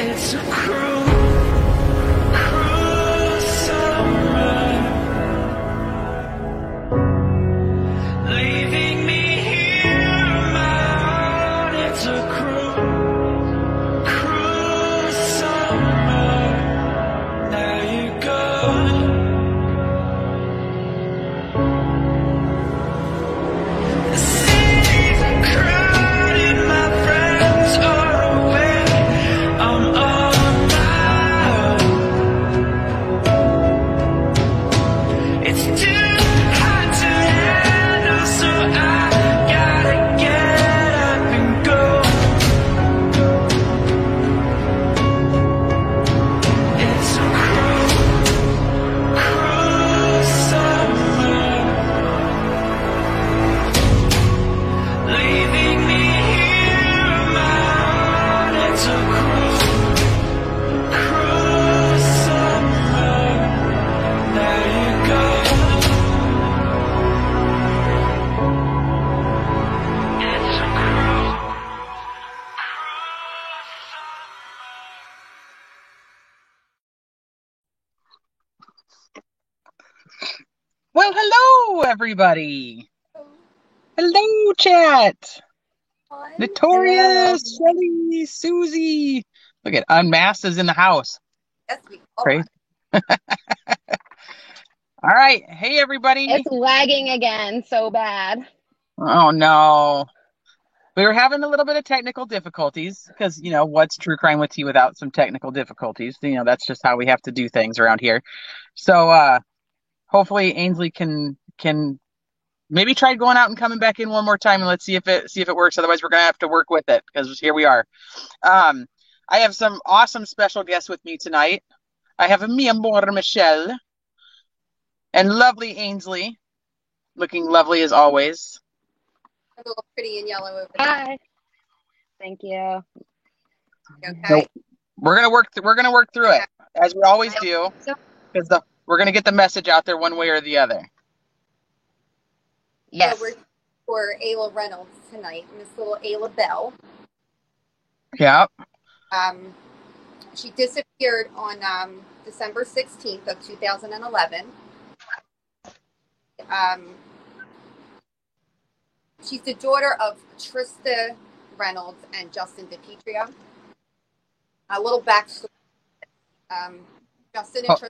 It's a cruel, cruel summer, leaving me here on my own. It's a cruel, cruel summer. Now you're gone. The city's crowded, my friends are away. I'm on my own. It's too hot to handle, so I gotta get up and go. It's a cruel, cruel summer, leaving me here on my own. It's a cruel, cruel summer. There you go. It's a cruel, cruel Well, hello, everybody. Hello, chat. Notorious, Shelly, Susie. Look at Unmasked is in the house. Yes, we Great. All right. Hey, everybody. It's lagging again so bad. Oh, no. We were having a little bit of technical difficulties because, what's True Crime with Tea without some technical difficulties? That's just how we have to do things around here. So, hopefully Ainsley can maybe try going out and coming back in one more time, and let's see if it works. Otherwise, we're gonna have to work with it because here we are. I have some awesome special guests with me tonight. I have mi amor Michelle and lovely Ainsley, looking lovely as always. a little pretty and yellow over there. Hi. Thank you. Okay. We're gonna work through it as we always do because we're gonna get the message out there one way or the other. Yes. So we're for Ayla Reynolds tonight, Miss Little Ayla Bell. Yeah. She disappeared on December 16th of 2011. She's the daughter of Trista Reynolds and Justin DiPietro. A little backstory. Justin and Trista.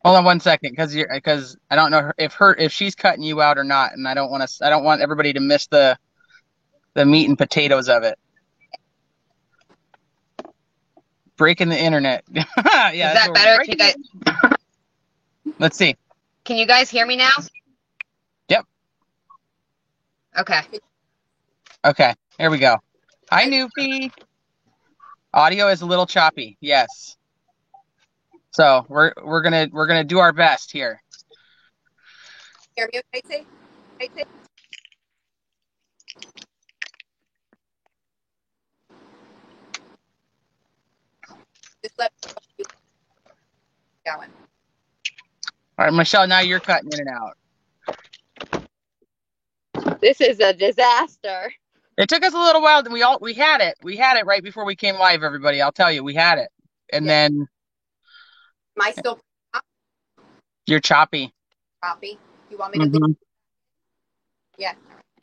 Hold on one second, because I don't know if she's cutting you out or not, and I don't want everybody to miss the meat and potatoes of it. Breaking the internet. Yeah. Is that better? Can you guys, let's see. can you guys hear me now? Yep. Okay. Okay. Here we go. Hi, Newfie. Audio is a little choppy. Yes. So we're gonna do our best here. Hear me okay, Tay? Just let me keep going. All right, Michelle. Now you're cutting in and out. This is a disaster. It took us a little while. We had it. We had it right before we came live. Everybody, I'll tell you, we had it, and then Am I still you're choppy. choppy? You want me to leave? Yeah.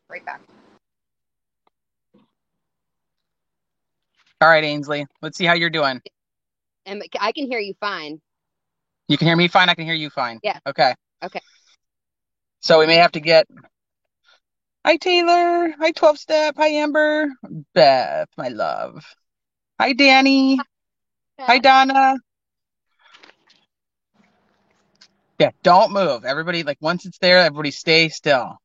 Right back. All right, Ainsley. Let's see how you're doing. And I can hear you fine. You can hear me fine. I can hear you fine. Yeah. Okay. Okay. So we may have to get. Hi, Taylor. Hi, 12 Step. Hi, Amber. Beth, my love. Hi, Danny. Hi, Donna. Yeah, don't move. Everybody, once it's there, everybody stay still.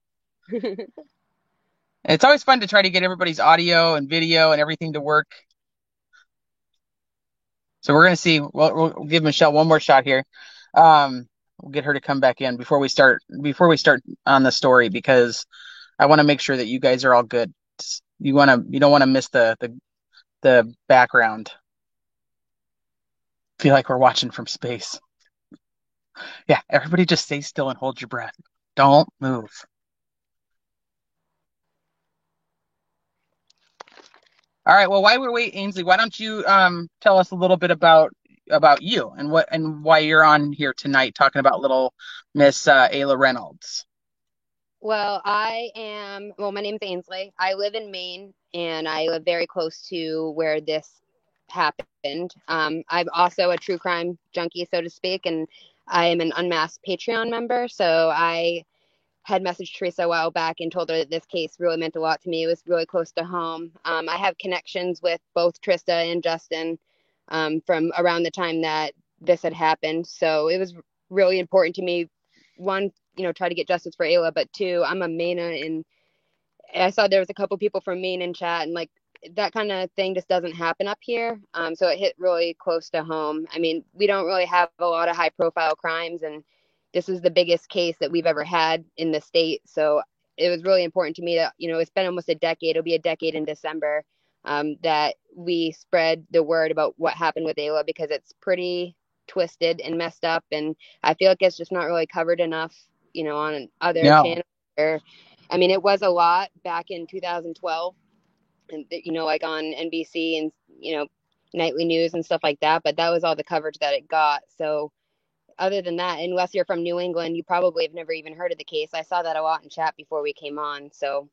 It's always fun to try to get everybody's audio and video and everything to work. So we're gonna see. We'll give Michelle one more shot here. We'll get her to come back in before we start on the story, because I want to make sure that you guys are all good. You don't want to miss the background. Feel like we're watching from space. Yeah, everybody just stay still and hold your breath. Don't move. All right. Well, while we're waiting, Ainsley, why don't you tell us a little bit about you and what and why you're on here tonight talking about little Miss Ayla Reynolds. Well, my name's Ainsley. I live in Maine and I live very close to where this happened. I'm also a true crime junkie, so to speak, and I am an unmasked Patreon member. So I had messaged Teresa a while back and told her that this case really meant a lot to me. It was really close to home. I have connections with both Trista and Justin from around the time that this had happened. So it was really important to me. One, try to get justice for Ayla, but two, I'm a Mainer, and I saw there was a couple people from Maine in chat, and like that kind of thing just doesn't happen up here. So it hit really close to home. I mean, we don't really have a lot of high profile crimes, and this is the biggest case that we've ever had in the state. So it was really important to me that, it's been almost a decade. It'll be a decade in December, that we spread the word about what happened with Ayla, because it's pretty twisted and messed up. And I feel like it's just not really covered enough, on other No. channels. I mean, it was a lot back in 2012 and, like on NBC and, nightly news and stuff like that. But that was all the coverage that it got. So other than that, unless you're from New England, you probably have never even heard of the case. I saw that a lot in chat before we came on. So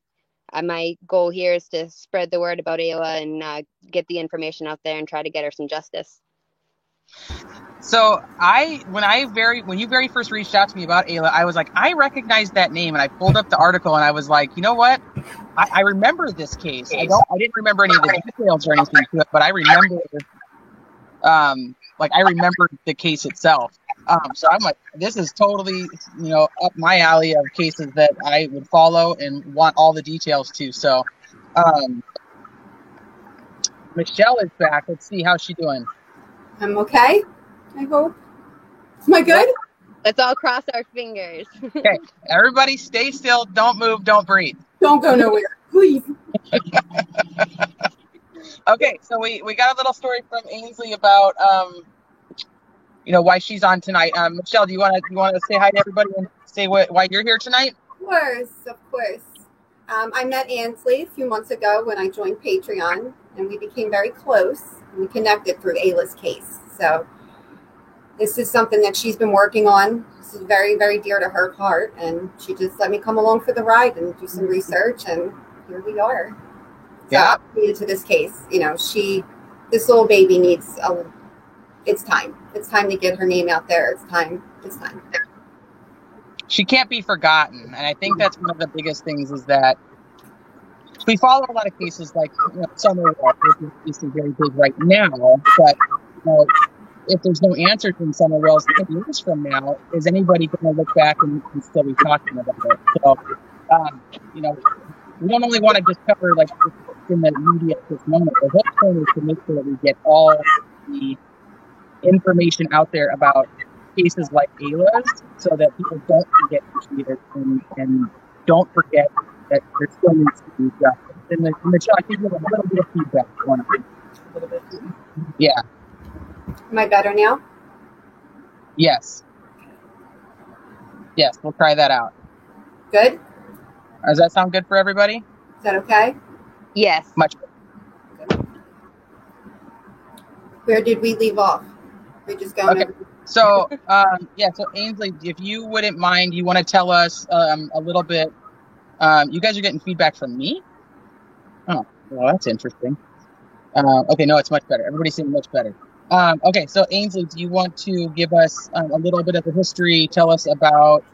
my goal here is to spread the word about Ayla and get the information out there and try to get her some justice. So when you very first reached out to me about Ayla, I was like, I recognize that name, and I pulled up the article, and I was like, you know what? I remember this case. I didn't remember any of the details or anything to it, but I remember, I remember the case itself. So I'm like, this is totally, up my alley of cases that I would follow and want all the details to. So, Michelle is back. Let's see how's she doing. I'm okay, I hope. Am I good? Let's all cross our fingers. Okay, everybody stay still. Don't move. Don't breathe. Don't go nowhere, please. Okay, so we got a little story from Ainsley about why she's on tonight. Michelle, do you want to say hi to everybody and say why you're here tonight? Of course. I met Ainsley a few months ago when I joined Patreon, and we became very close. And we connected through Ayla's case. So this is something that she's been working on. This is very, very dear to her heart, and she just let me come along for the ride and do some research, and here we are. Yeah. Into this case, this little baby needs it's time. It's time to get her name out there. It's time. She can't be forgotten, and I think that's one of the biggest things is that we follow a lot of cases like Summer Walk, which is very big right now, but if there's no answers in Summer Wells 10 years from now, is anybody going to look back and still be talking about it? So, we don't only want to just cover in the media at this moment. The whole point is to make sure that we get all the information out there about cases like Ayla's, so that people don't forget to treat it and don't forget that there still needs to be justice. And Michelle, I think you have a little bit of feedback on it. A little bit. Yeah. Am I better now? Yes. Yes, we'll try that out. Good? Does that sound good for everybody? Is that okay? Yes. Much. Where did we leave off? We're just going Okay. So, so Ainsley, if you wouldn't mind, you want to tell us a little bit. You guys are getting feedback from me? Oh, well, that's interesting. Okay, no, it's much better. Everybody's saying much better. Okay, so Ainsley, do you want to give us a little bit of the history? Tell us about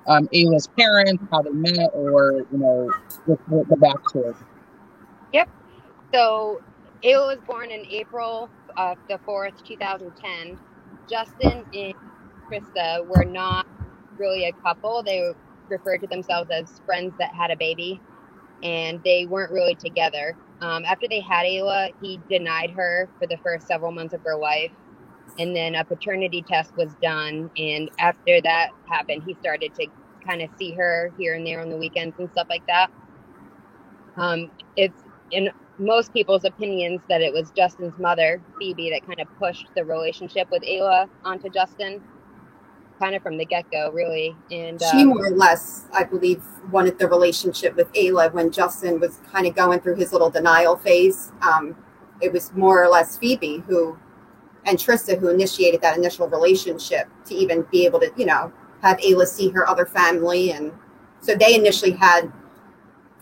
Ayla's parents, how they met, or the backstory. Yep. So Ayla was born in April of the 4th, 2010. Justin and Trista were not really a couple. They referred to themselves as friends that had a baby, and they weren't really together. After they had Ayla, he denied her for the first several months of her life, and then a paternity test was done, and after that happened, he started to kind of see her here and there on the weekends and stuff like that. It's in most people's opinions that it was Justin's mother, Phoebe, that kind of pushed the relationship with Ayla onto Justin. kind of from the get-go, really. And She more or less, I believe, wanted the relationship with Ayla when Justin was kind of going through his little denial phase. It was more or less Phoebe and Trista who initiated that initial relationship to even be able to, have Ayla see her other family. And so they initially had,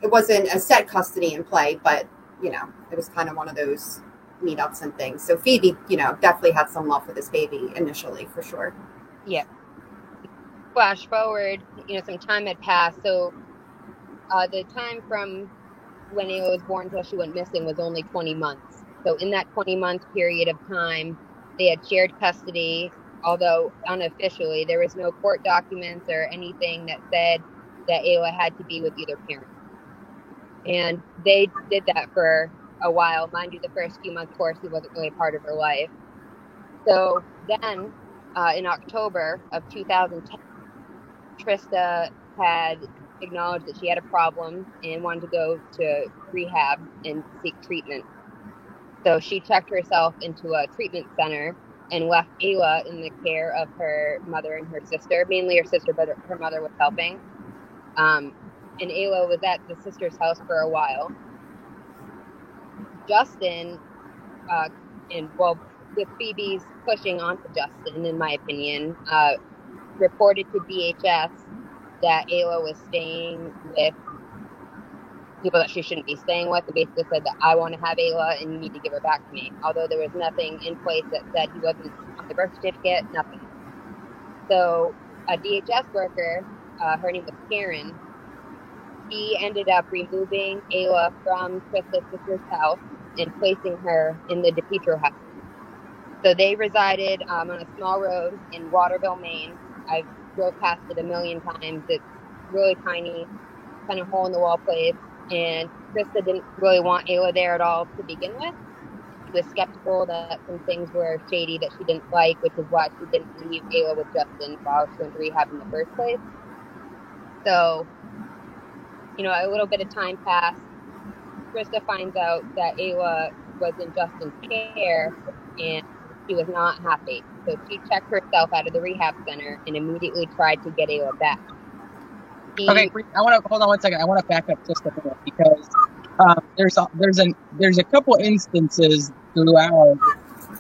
it wasn't a set custody in play, but, it was kind of one of those meetups and things. So Phoebe, definitely had some love for this baby initially, for sure. Yeah. Flash forward, some time had passed. So the time from when Ayla was born until she went missing was only 20 months. So in that 20-month period of time, they had shared custody, although unofficially, there was no court documents or anything that said that Ayla had to be with either parent. And they did that for a while. Mind you, the first few months, of course, he wasn't really part of her life. So then, in October of 2010, Trista had acknowledged that she had a problem and wanted to go to rehab and seek treatment. So she checked herself into a treatment center and left Ayla in the care of her mother and her sister, mainly her sister, but her mother was helping. And Ayla was at the sister's house for a while. Justin, with Phoebe's pushing onto Justin, in my opinion, reported to DHS that Ayla was staying with people that she shouldn't be staying with, and basically said that I want to have Ayla and you need to give her back to me. Although there was nothing in place that said he wasn't on the birth certificate, nothing. So a DHS worker, her name was Karen, she ended up removing Ayla from Trista's sister's house and placing her in the DePietro house. So they resided on a small road in Waterville, Maine. I've drove past it a million times. It's really tiny, kind of hole-in-the-wall place. And Trista didn't really want Ayla there at all to begin with. She was skeptical that some things were shady that she didn't like, which is why she didn't leave Ayla with Justin while she went to rehab in the first place. So, a little bit of time passed. Trista finds out that Ayla was in Justin's care, and she was not happy. So she checked herself out of the rehab center and immediately tried to get Ayla back. Okay, I want to hold on one second. I want to back up just a minute because there's a couple instances throughout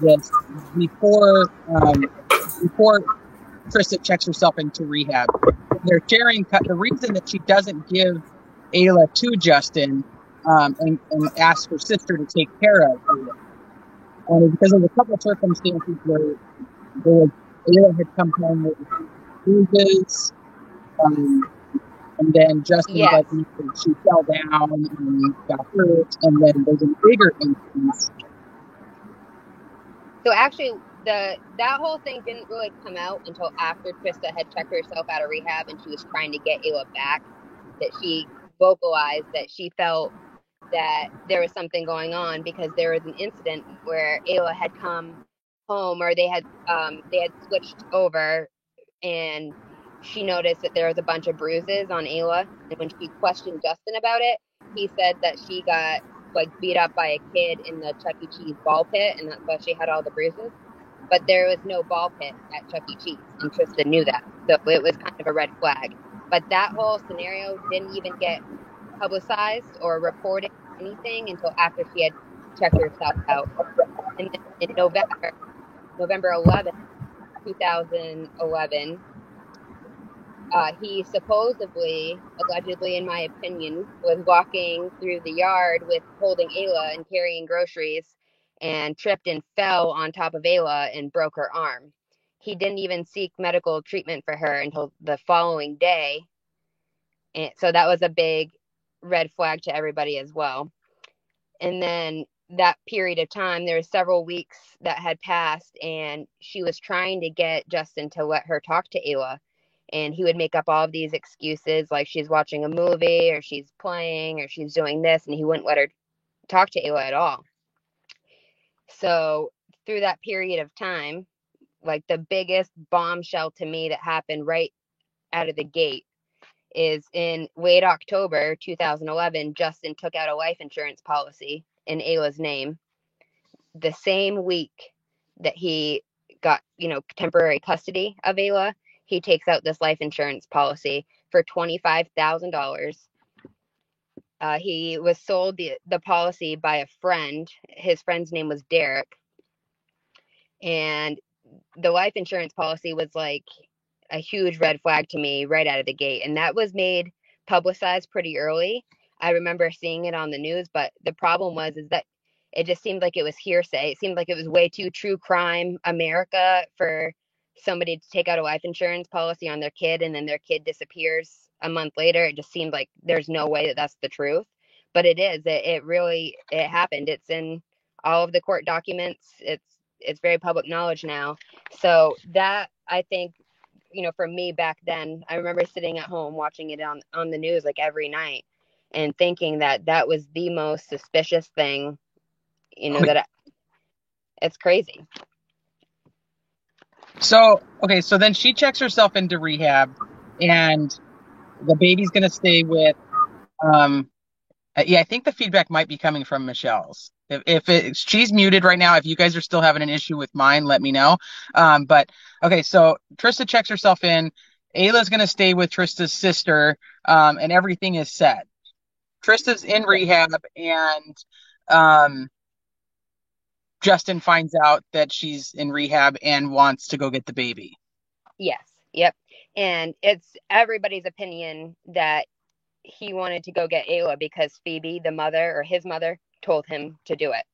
this before Trista checks herself into rehab. They're sharing the reason that she doesn't give Ayla to Justin and ask her sister to take care of Ayla. Because of a couple of circumstances where Ayla had come home with bruises, and then Justin, yes. She fell down and got hurt, and then there's a bigger instance. So actually, that whole thing didn't really come out until after Trista had checked herself out of rehab and she was trying to get Ayla back, that she vocalized that she felt that there was something going on because there was an incident where Ayla had come home, or they had switched over, and she noticed that there was a bunch of bruises on Ayla. And when she questioned Justin about it, he said that she got beat up by a kid in the Chuck E. Cheese ball pit, and that's why she had all the bruises. But there was no ball pit at Chuck E. Cheese, and Trista knew that. So it was kind of a red flag. But that whole scenario didn't even get publicized or reported anything until after she had checked herself out. And then in November 11th, 2011, he supposedly, allegedly, in my opinion, was walking through the yard holding Ayla and carrying groceries, and tripped and fell on top of Ayla and broke her arm. He didn't even seek medical treatment for her until the following day. And so that was a big red flag to everybody as well. And then that period of time, there were several weeks that had passed, and she was trying to get Justin to let her talk to Ayla. And he would make up all of these excuses, like she's watching a movie, or she's playing, or she's doing this, and he wouldn't let her talk to Ayla at all. So through that period of time, the biggest bombshell to me that happened right out of the gate is in late October 2011, Justin took out a life insurance policy in Ayla's name. The same week that he got, temporary custody of Ayla, he takes out this life insurance policy for $25,000. He was sold the policy by a friend. His friend's name was Derek. And the life insurance policy was like a huge red flag to me right out of the gate. And that was made publicized pretty early. I remember seeing it on the news, but the problem is that it just seemed like it was hearsay. It seemed like it was way too true crime America for somebody to take out a life insurance policy on their kid and then their kid disappears a month later. It just seemed like there's no way that that's the truth, but it is. It happened. It's in all of the court documents. It's very public knowledge now. So that, I think, for me back then, I remember sitting at home watching it on the news like every night and thinking that was the most suspicious thing, it's crazy. So, okay, so then she checks herself into rehab, and the baby's going to stay with, I think the feedback might be coming from Michelle's. If she's muted right now, if you guys are still having an issue with mine, let me know. But okay, so Trista checks herself in. Ayla's going to stay with Trista's sister, and everything is set. Trista's in rehab, and Justin finds out that she's in rehab and wants to go get the baby. Yes. Yep. And it's everybody's opinion that he wanted to go get Ayla because Phoebe, the mother, or his mother, told him to do it.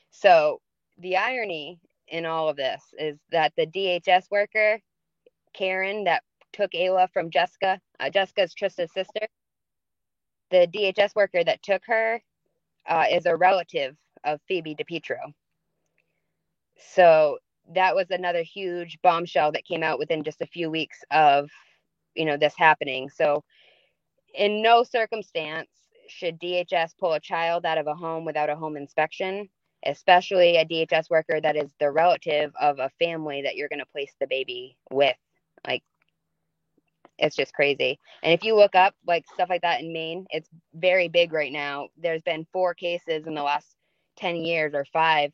So the irony in all of this is that the DHS worker, Karen, that took Ayla from Jessica, Jessica's Trista's sister, the DHS worker that took her is a relative of Phoebe DiPietro. So that was another huge bombshell that came out within just a few weeks of, this happening. So in no circumstance should DHS pull a child out of a home without a home inspection, especially a DHS worker that is the relative of a family that you're going to place the baby with. Like, it's just crazy. And if you look up like stuff like that in Maine, it's very big right now. There's been 4 cases in the last 10 years or 5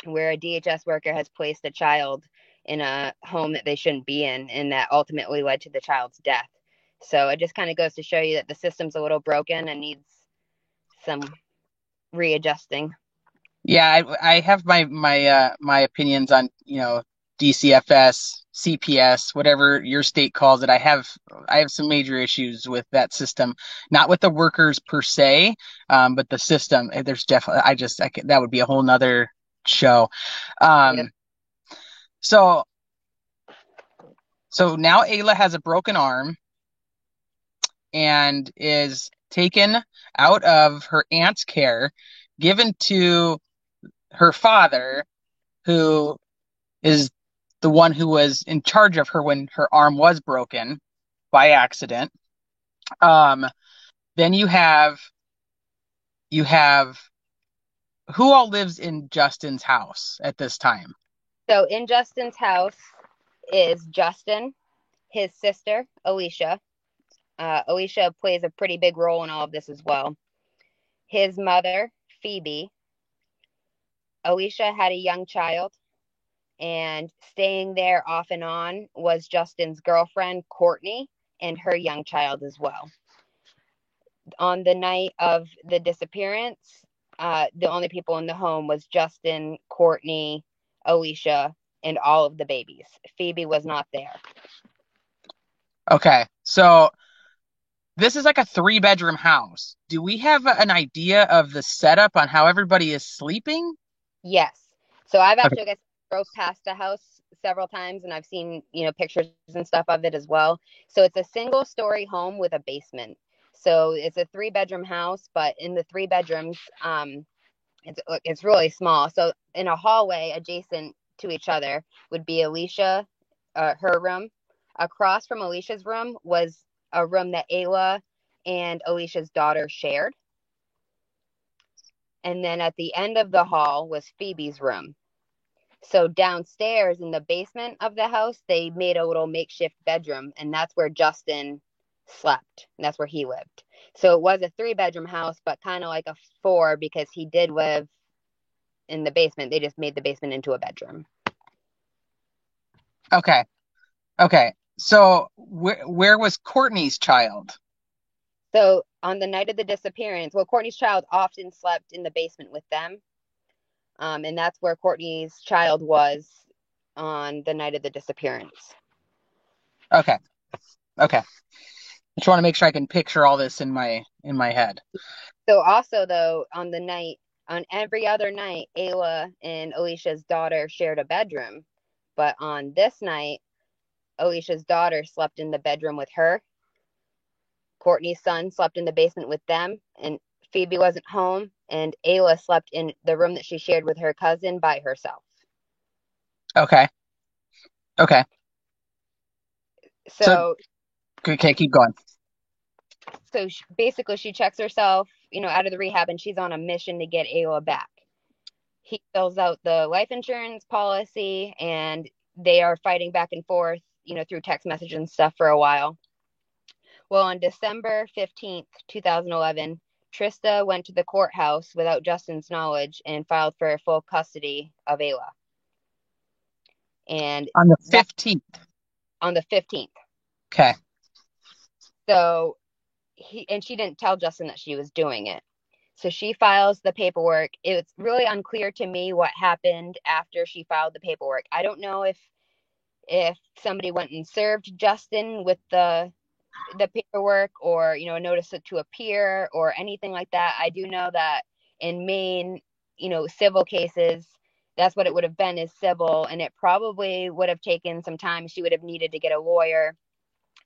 where a DHS worker has placed a child in a home that they shouldn't be in, and that ultimately led to the child's death. So it just kind of goes to show you that the system's a little broken and needs some readjusting. Yeah, I have my opinions on, DCFS, CPS, whatever your state calls it. I have some major issues with that system, not with the workers per se, but the system. There's definitely, that would be a whole nother show. Yep. So now Ayla has a broken arm and is taken out of her aunt's care, given to her father, who is the one who was in charge of her when her arm was broken by accident. Then you have who all lives in Justin's house at this time? So in Justin's house is Justin, his sister, Alicia. Alicia plays a pretty big role in all of this as well. His mother, Phoebe. Alicia had a young child, and staying there off and on was Justin's girlfriend, Courtney, and her young child as well. On the night of the disappearance, the only people in the home was Justin, Courtney, Alicia, and all of the babies. Phoebe was not there. Okay, so this is like a 3-bedroom house. Do we have an idea of the setup on how everybody is sleeping? Yes. So I've actually drove past the house several times, and I've seen, pictures and stuff of it as well. So it's a single-story home with a basement. So it's a 3-bedroom house, but in the 3 bedrooms, it's really small. So in a hallway adjacent to each other would be Alicia, her room. Across from Alicia's room was a room that Ayla and Alicia's daughter shared. And then at the end of the hall was Phoebe's room. So downstairs in the basement of the house, they made a little makeshift bedroom, and that's where Justin slept. And that's where he lived. So it was a 3-bedroom house, but kind of like a 4 because he did live in the basement. They just made the basement into a bedroom. Okay. So where was Courtney's child? So on the night of the disappearance, well, Courtney's child often slept in the basement with them. And that's where Courtney's child was on the night of the disappearance. Okay. Okay. I just want to make sure I can picture all this in my head. So also though, on every other night, Ayla and Alicia's daughter shared a bedroom. But on this night, Alicia's daughter slept in the bedroom with her. Courtney's son slept in the basement with them, and Phoebe wasn't home, and Ayla slept in the room that she shared with her cousin by herself. Okay. Okay. So So, okay, keep going. basically, she checks herself, out of the rehab, and she's on a mission to get Ayla back. He fills out the life insurance policy, and they are fighting back and forth, through text message and stuff for a while. Well, on December 15th, 2011, Trista went to the courthouse without Justin's knowledge and filed for full custody of Ayla. And On the 15th. On the 15th. Okay. So she didn't tell Justin that she was doing it. So she files the paperwork. It's really unclear to me what happened after she filed the paperwork. I don't know if somebody went and served Justin with the paperwork, or a notice to appear or anything like that. I do know that in Maine, civil cases, that's what it would have been, is civil, and it probably would have taken some time. She would have needed to get a lawyer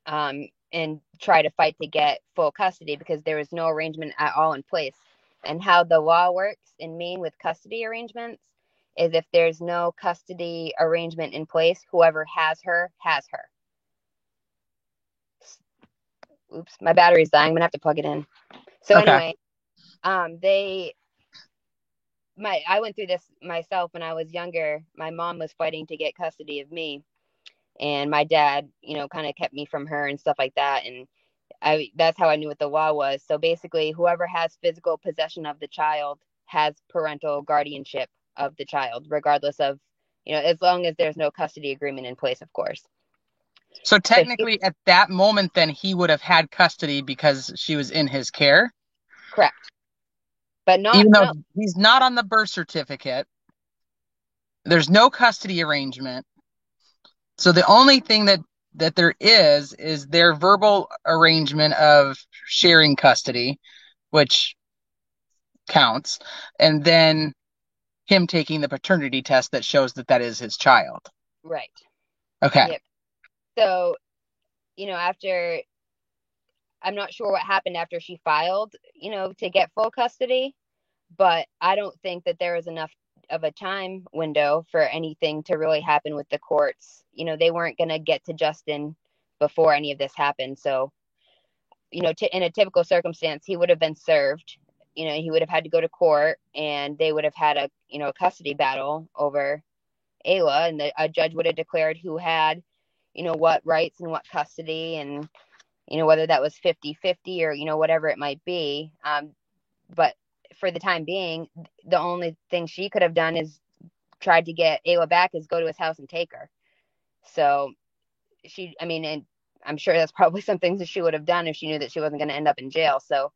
and try to fight to get full custody, because there was no arrangement at all in place. And how the law works in Maine with custody arrangements is, if there's no custody arrangement in place, whoever has her has her. Oops, my battery's dying. I'm gonna have to plug it in. So Okay. anyway, I went through this myself when I was younger. My mom was fighting to get custody of me, and my dad, kind of kept me from her and stuff like that. And that's how I knew what the law was. So basically, whoever has physical possession of the child has parental guardianship of the child, regardless of, as long as there's no custody agreement in place, of course. So technically, at that moment, then he would have had custody because she was in his care. Correct. But even though he's not on the birth certificate, there's no custody arrangement. So the only thing that there is their verbal arrangement of sharing custody, which counts, and then him taking the paternity test that shows that is his child. Right. Okay. Yep. So, after, I'm not sure what happened after she filed, to get full custody, but I don't think that there was enough of a time window for anything to really happen with the courts. They weren't going to get to Justin before any of this happened. So, in a typical circumstance, he would have been served. He would have had to go to court, and they would have had a custody battle over Ayla, and a judge would have declared who had, what rights and what custody, and, whether that was 50-50 or, whatever it might be. But for the time being, the only thing she could have done is tried to get Ayla back, is go to his house and take her. So and I'm sure that's probably some things that she would have done if she knew that she wasn't going to end up in jail. So,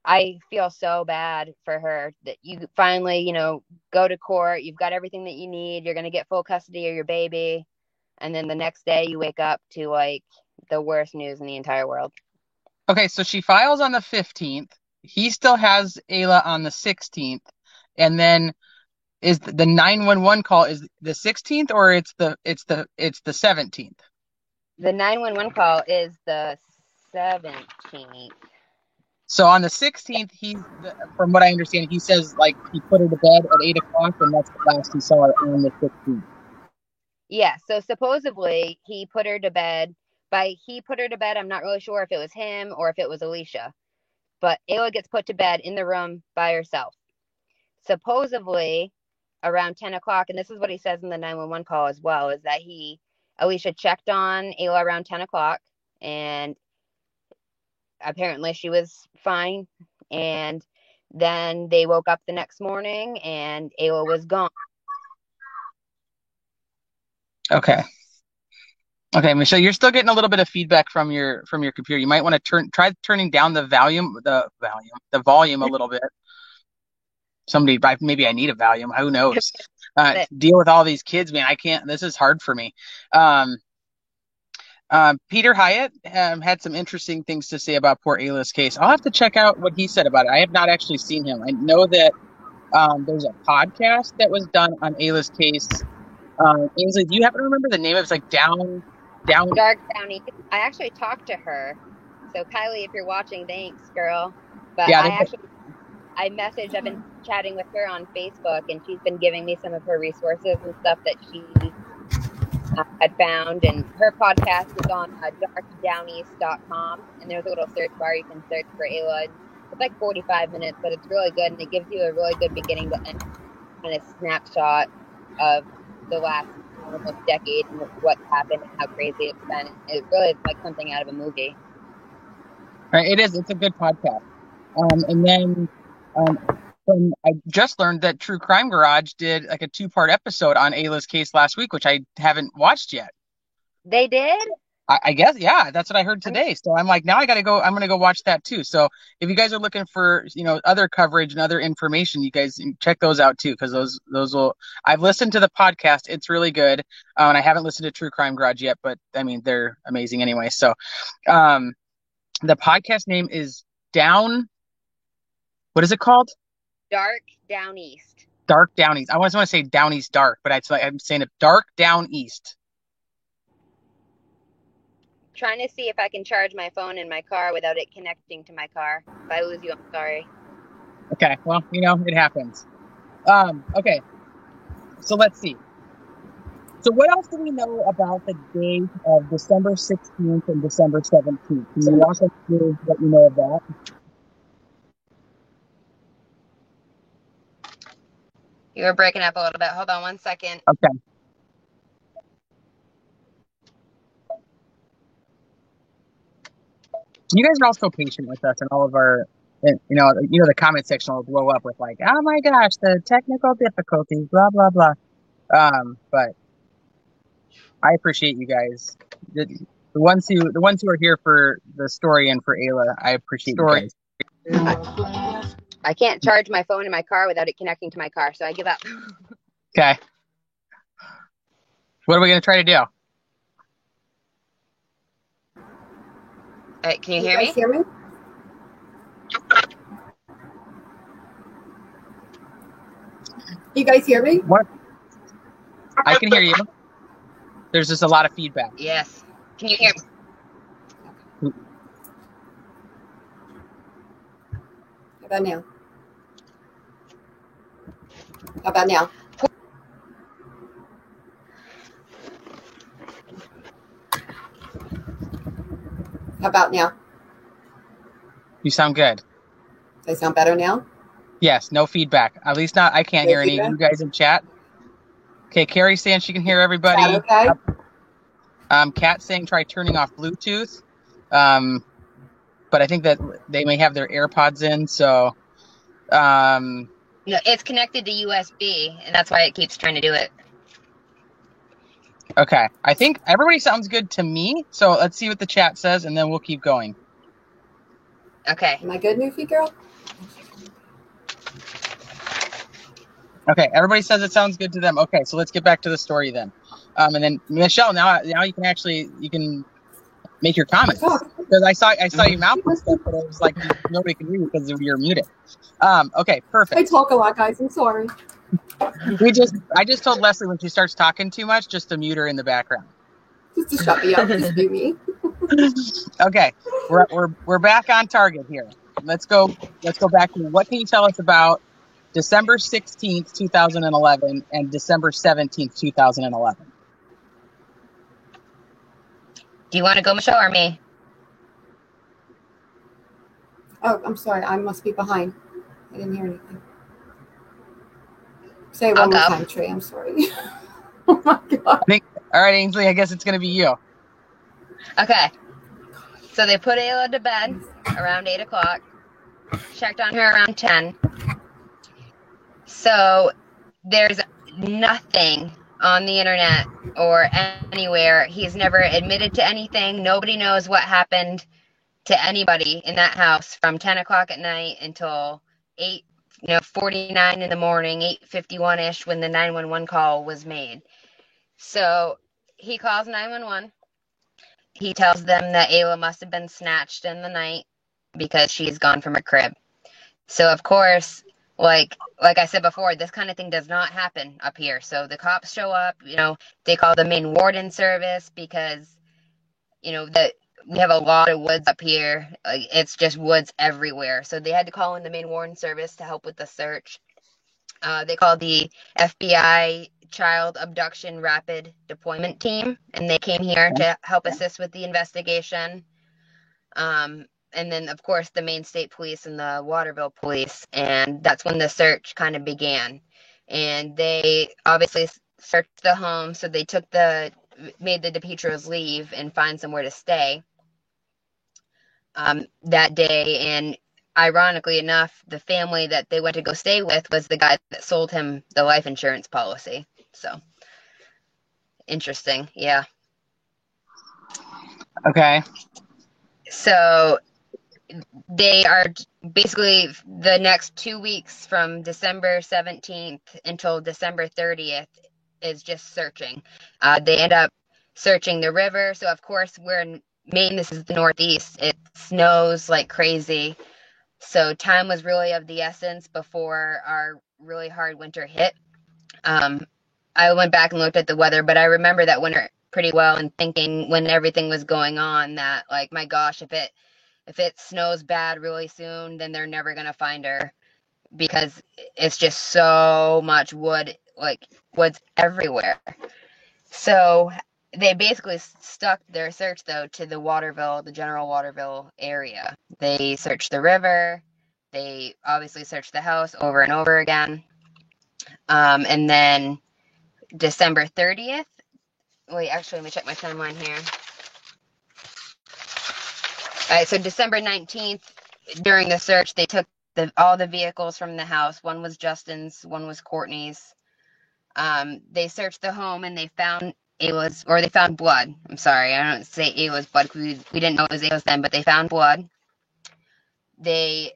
I feel so bad for her that you finally, go to court. You've got everything that you need. You're going to get full custody of your baby. And then the next day you wake up to like the worst news in the entire world. Okay, so she files on the 15th. He still has Ayla on the 16th. And then is the 911 call is the 16th, or it's the 17th? The 911 call is the 17th. So on the 16th, from what I understand, he says like he put her to bed at 8:00, and that's the last he saw her on the 16th. Yeah, so supposedly he put her to bed. I'm not really sure if it was him or if it was Alicia. But Ayla gets put to bed in the room by herself. Supposedly around 10 o'clock, and this is what he says in the 911 call as well, is that Alicia checked on Ayla around 10 o'clock, and apparently she was fine. And then they woke up the next morning and Ayla was gone. Okay. Okay, Michelle, you're still getting a little bit of feedback from your computer. You might want to try turning down the volume a little bit. Maybe I need a volume. Who knows? Deal with all these kids, man. I can't. This is hard for me. Peter Hyatt had some interesting things to say about poor Ayla's case. I'll have to check out what he said about it. I have not actually seen him. I know that there's a podcast that was done on Ayla's case. Ainsley, do you happen to remember the name? It was like Down. Dark Downey. I actually talked to her. So Kylie, if you're watching, thanks, girl. But Yeah, I've been chatting with her on Facebook, and she's been giving me some of her resources and stuff that she had found. And her podcast is on darkdowneast.com, and there's a little search bar you can search for Ayla. It's like 45 minutes, but it's really good, and it gives you a really good beginning to end kind of snapshot of the last almost decade and what's happened and how crazy it's been. It really is like something out of a movie. Right, it is. It's a good podcast. And then I just learned that True Crime Garage did like a 2-part episode on Ayla's case last week, which I haven't watched yet. They did? I guess, yeah, that's what I heard today. So I'm like, now I'm going to go watch that too. So if you guys are looking for, other coverage and other information, you guys check those out too. Cause those will, I've listened to the podcast. It's really good. And I haven't listened to True Crime Garage yet, but I mean, they're amazing anyway. So, the podcast name is what is it called? Dark Down East. Dark Down East. I always want to say Down East Dark, but I'm saying it Dark Down East. Trying to see if I can charge my phone in my car without it connecting to my car. If I lose you, I'm sorry. Okay, well, it happens. Okay, so let's see. So what else do we know about the days of December 16th and December 17th? Can you also do what you know of that? You were breaking up a little bit. Hold on one second. Okay. You guys are all so patient with us and all of our, the comment section will blow up with like, oh my gosh, the technical difficulties, blah, blah, blah. But I appreciate you guys. The ones who are here for the story and for Ayla, I appreciate you guys. I can't charge my phone in my car without it connecting to my car, so I give up. Okay. What are we going to try to do? Can you hear me? Hear me? You guys hear me? What? I can hear you. There's just a lot of feedback. Yes. Can you hear me? How about now? How about now? How about now? You sound good. Do I sound better now? Yes, no feedback. At least not. I can't hear any of you guys in chat. Okay, Carrie's saying she can hear everybody. Is that okay? Kat saying try turning off Bluetooth. But I think that they may have their AirPods in, so. No, it's connected to USB, and that's why it keeps trying to do it. Okay, I think everybody sounds good to me. So let's see what the chat says, and then we'll keep going. Okay. Am I good, Newfie girl? Okay, everybody says it sounds good to them. Okay, so let's get back to the story then. And then Michelle, now you can make your comments, because I saw you mouth and stuff, but it was like nobody can hear you because you're muted. Okay, perfect. I talk a lot, guys. I'm sorry. I just told Leslie when she starts talking too much, just to mute her in the background. Just to shut me up, just be me. Okay, we're back on target here. Let's go back to what can you tell us about December 16th, 2011 and December 17th, 2011? Do you want to go, Michelle, or me? Oh, I'm sorry. I must be behind. I didn't hear anything. Say it I'll one more go. time, Trey. I'm sorry. Oh my God. All right, Ainsley, I guess it's going to be you. Okay. So they put Ayla to bed around 8 o'clock. Checked on her around 10. So there's nothing on the internet or anywhere. He's never admitted to anything. Nobody knows what happened to anybody in that house from 10 o'clock at night until 8:49 in the morning, 8:51-ish, when the 911 call was made. So he calls 911. He tells them that Ayla must have been snatched in the night because she's gone from her crib. So of course, like I said before, this kind of thing does not happen up here. So the cops show up, they call the Maine Warden Service because, that we have a lot of woods up here. Like, it's just woods everywhere. So they had to call in the Maine Warden Service to help with the search. They called the FBI Child Abduction Rapid Deployment Team, and they came here to help assist with the investigation. And then, of course, the Maine State Police and the Waterville Police, and that's when the search kind of began. And they obviously searched the home, so they made the DePietros leave and find somewhere to stay that day. And ironically enough, the family that they went to go stay with was the guy that sold him the life insurance policy. So, interesting, yeah. Okay. So they are basically the next 2 weeks from December 17th until December 30th is just searching. They end up searching the river. So, of course, we're in Maine. This is the Northeast. It snows like crazy. So time was really of the essence before our really hard winter hit. I went back and looked at the weather, but I remember that winter pretty well and thinking when everything was going on that, like, my gosh, if it snows bad really soon, then they're never going to find her because it's just so much wood, like woods everywhere. So they basically stuck their search, though, to the general Waterville area. They searched the river. They obviously searched the house over and over again. And then December 30th, wait, actually, let me check my timeline here. All right, so December 19th, during the search, they took all the vehicles from the house. One was Justin's, one was Courtney's. They searched the home and they found they found blood. I'm sorry, I don't say Ayla's blood because we didn't know it was Ayla's then, but they found blood. They,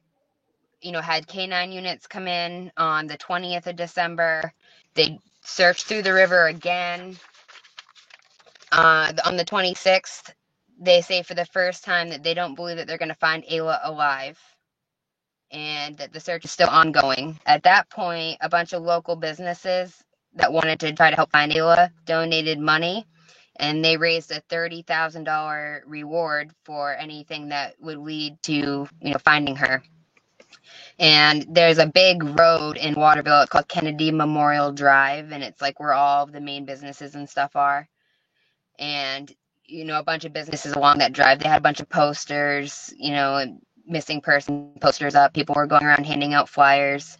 had K9 units come in on the 20th of December. They searched through the river again. On the 26th, they say for the first time that they don't believe that they're going to find Ayla alive and that the search is still ongoing. At that point, a bunch of local businesses that wanted to try to help find Ayla donated money, and they raised a $30,000 reward for anything that would lead to, finding her. And there's a big road in Waterville. It's called Kennedy Memorial Drive, and it's like where all of the main businesses and stuff are. And, a bunch of businesses along that drive, they had a bunch of posters, missing person posters up. People were going around handing out flyers.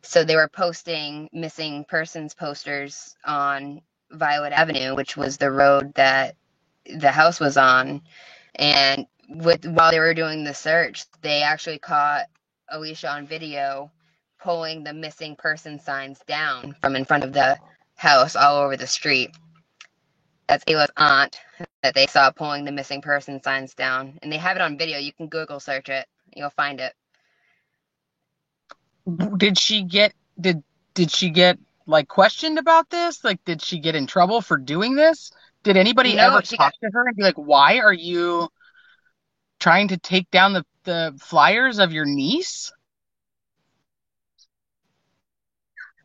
So they were posting missing persons posters on Violet Avenue, which was the road that the house was on. And while they were doing the search, they actually caught Alicia on video pulling the missing person signs down from in front of the house all over the street. That's Ayla's aunt that they saw pulling the missing person signs down. And they have it on video. You can Google search it. You'll find it. Did she get like questioned about this? Like, did she get in trouble for doing this? Did anybody ever talk to her and be like, why are you trying to take down the flyers of your niece?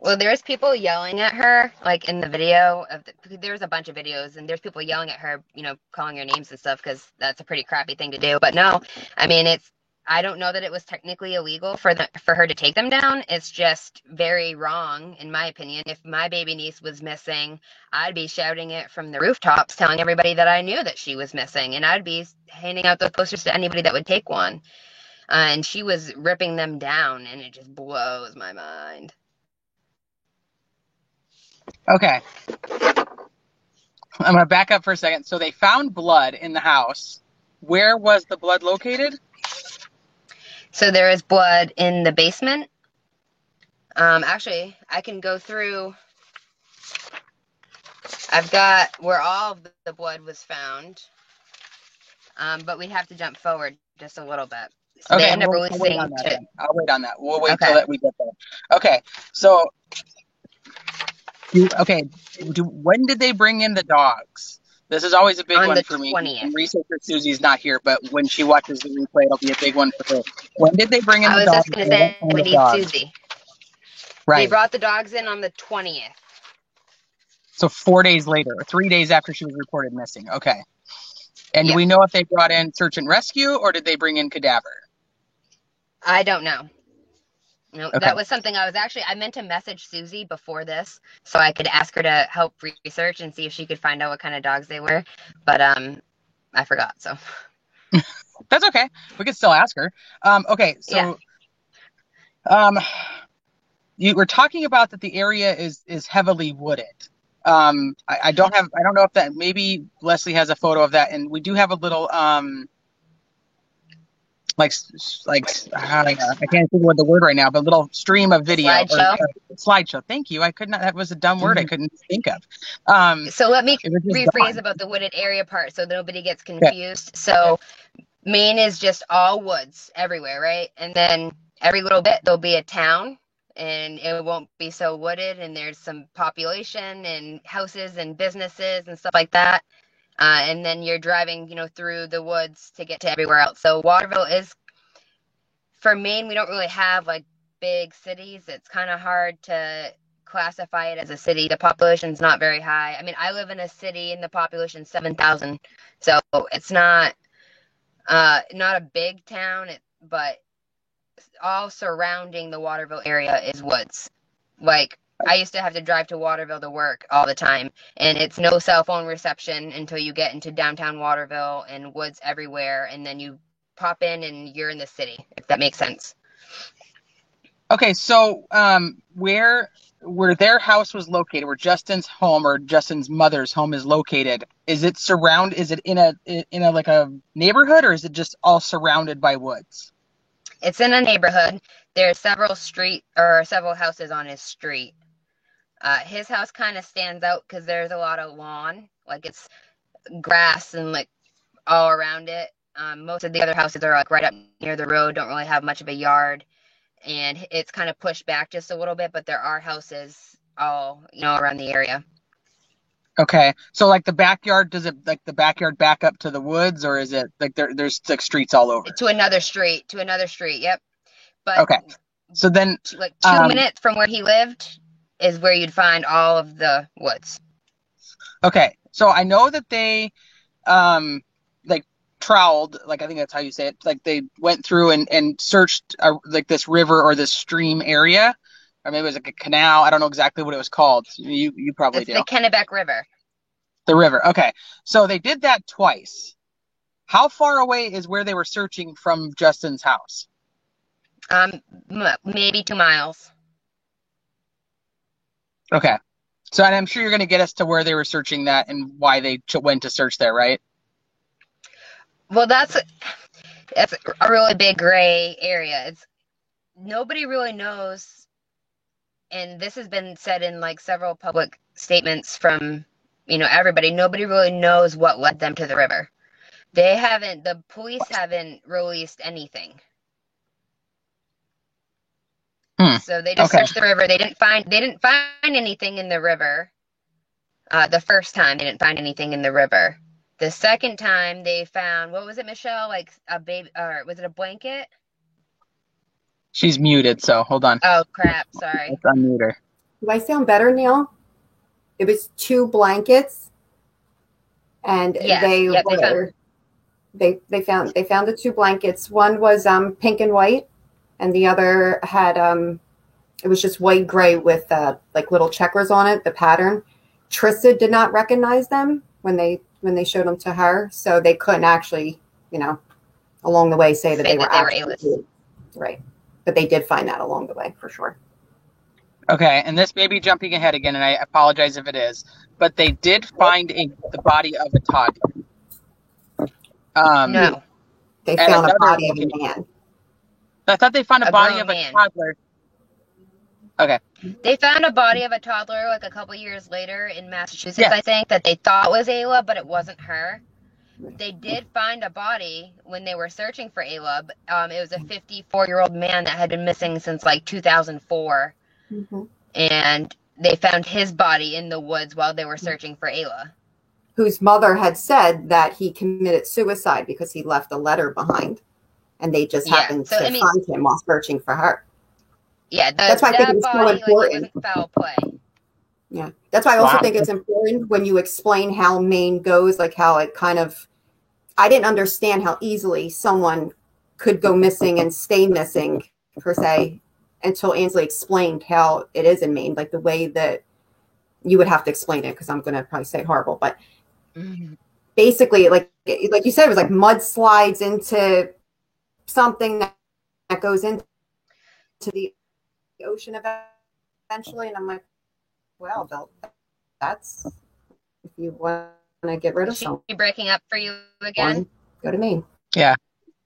Well, there's people yelling at her, like in the video. There's a bunch of videos, and there's people yelling at her, calling her names and stuff, because that's a pretty crappy thing to do. But no, I mean, I don't know that it was technically illegal for her to take them down. It's just very wrong, in my opinion. If my baby niece was missing, I'd be shouting it from the rooftops, telling everybody that I knew that she was missing, and I'd be handing out those posters to anybody that would take one. And she was ripping them down, and it just blows my mind. Okay. I'm going to back up for a second. So they found blood in the house. Where was the blood located? So there is blood in the basement. Actually, I can go through I've got where all of the blood was found, but we'd have to jump forward just a little bit. So they Okay, end up we'll wait releasing on that then. I'll wait on that. We'll wait Okay. till that we get there. Okay, so when did they bring in the dogs? This is always a big On one the for me. 20th. And researcher Susie's not here, but when she watches the replay, it'll be a big one for her. When did they bring in I the was dogs? just going and to say what kind we of need dogs? Susie. They Right. brought the dogs in on the 20th. So 4 days later, or 3 days after she was reported missing. Okay. And do Yep. we know if they brought in search and rescue or did they bring in cadaver? I don't know. No, Okay. that was something I meant to message Susie before this so I could ask her to help research and see if she could find out what kind of dogs they were. But I forgot, so. That's okay. We could still ask her. Okay, so you were talking about that the area is heavily wooded. I don't know if that, maybe Leslie has a photo of that, and we do have a little like I can't think of what the word right now, but a little stream of video Slideshow? or slideshow. Thank you. I could not. That was a dumb word. I couldn't think of. So let me It was just rephrase gone. about the wooded area part so nobody gets confused. So Maine is just all woods everywhere, right? And then every little bit there'll be a town and it won't be so wooded and there's some population and houses and businesses and stuff like that. And then you're driving, through the woods to get to everywhere else. So Waterville is, for Maine, we don't really have like big cities. It's kind of hard to classify it as a city. The population's not very high. I mean, I live in a city and the population's 7,000. So it's not a big town, but all surrounding the Waterville area is woods. Like, I used to have to drive to Waterville to work all the time, and it's no cell phone reception until you get into downtown Waterville and woods everywhere, and then you pop in and you're in the city, if that makes sense. Okay, so where their house was located, where Justin's home or Justin's mother's home is located, is it in a like a neighborhood, or is it just all surrounded by woods? It's in a neighborhood. There's several houses on his street. His house kind of stands out because there's a lot of lawn, like it's grass and like all around it. Most of the other houses are like right up near the road, don't really have much of a yard, and it's kind of pushed back just a little bit, but there are houses all around the area. Okay, so like the backyard, does it like the backyard back up to the woods, or is it like there's like streets all over? To another street. Yep. But okay, so then like 2 minutes from where he lived is where you'd find all of the woods. Okay, so I know that they like troweled, like I think that's how you say it, like they went through and searched like this river or this stream area, or maybe it was like a canal. I don't know exactly what it was called. You probably do. It's the Kennebec River. The river. Okay, so they did that twice. How far away is where they were searching from Justin's house? Maybe 2 miles. Okay. So, and I'm sure you're going to get us to where they were searching that and why they went to search there, right? Well, that's a really big gray area. Nobody really knows, and this has been said in like several public statements from, everybody. Nobody really knows what led them to the river. The police haven't released anything. So they just searched the river. They didn't find anything in the river. The first time they didn't find anything in the river. The second time they found, what was it, Michelle? Like a baby, or was it a blanket? She's muted, so hold on. Oh crap! Sorry. Let's unmute her. Do I sound better, Neil? It was 2 blankets, and they found the 2 blankets. One was pink and white, and the other had it was just white gray with like little checkers on it, the pattern. Trista did not recognize them when they showed them to her, so they couldn't actually, along the way say that they were actually right. But they did find that along the way for sure. Okay, and this may be jumping ahead again, and I apologize if it is, but they did find the body of a toddler. No. They found a body of a man. I thought they found a body of a toddler. Okay. They found a body of a toddler like a couple years later in Massachusetts, Yeah. I think, that they thought was Ayla, but it wasn't her. They did find a body when they were searching for Ayla. It was a 54-year-old man that had been missing since like 2004. Mm-hmm. And they found his body in the woods while they were searching for Ayla. Whose mother had said that he committed suicide because he left a letter behind, and they just happened to find him while searching for her. Yeah, that's why I think it's so important. Like, it wasn't foul play. Yeah, that's why I also think it's important when you explain how Maine goes, like how it kind of. I didn't understand how easily someone could go missing and stay missing, per se, until Ansley explained how it is in Maine, like the way that you would have to explain it, because I'm going to probably say horrible, but basically, like you said, it was like mudslides into something that goes into the ocean eventually, and I'm like, well, that's if you want to get rid of someone. Is she breaking up for you again? Go to Maine. Yeah,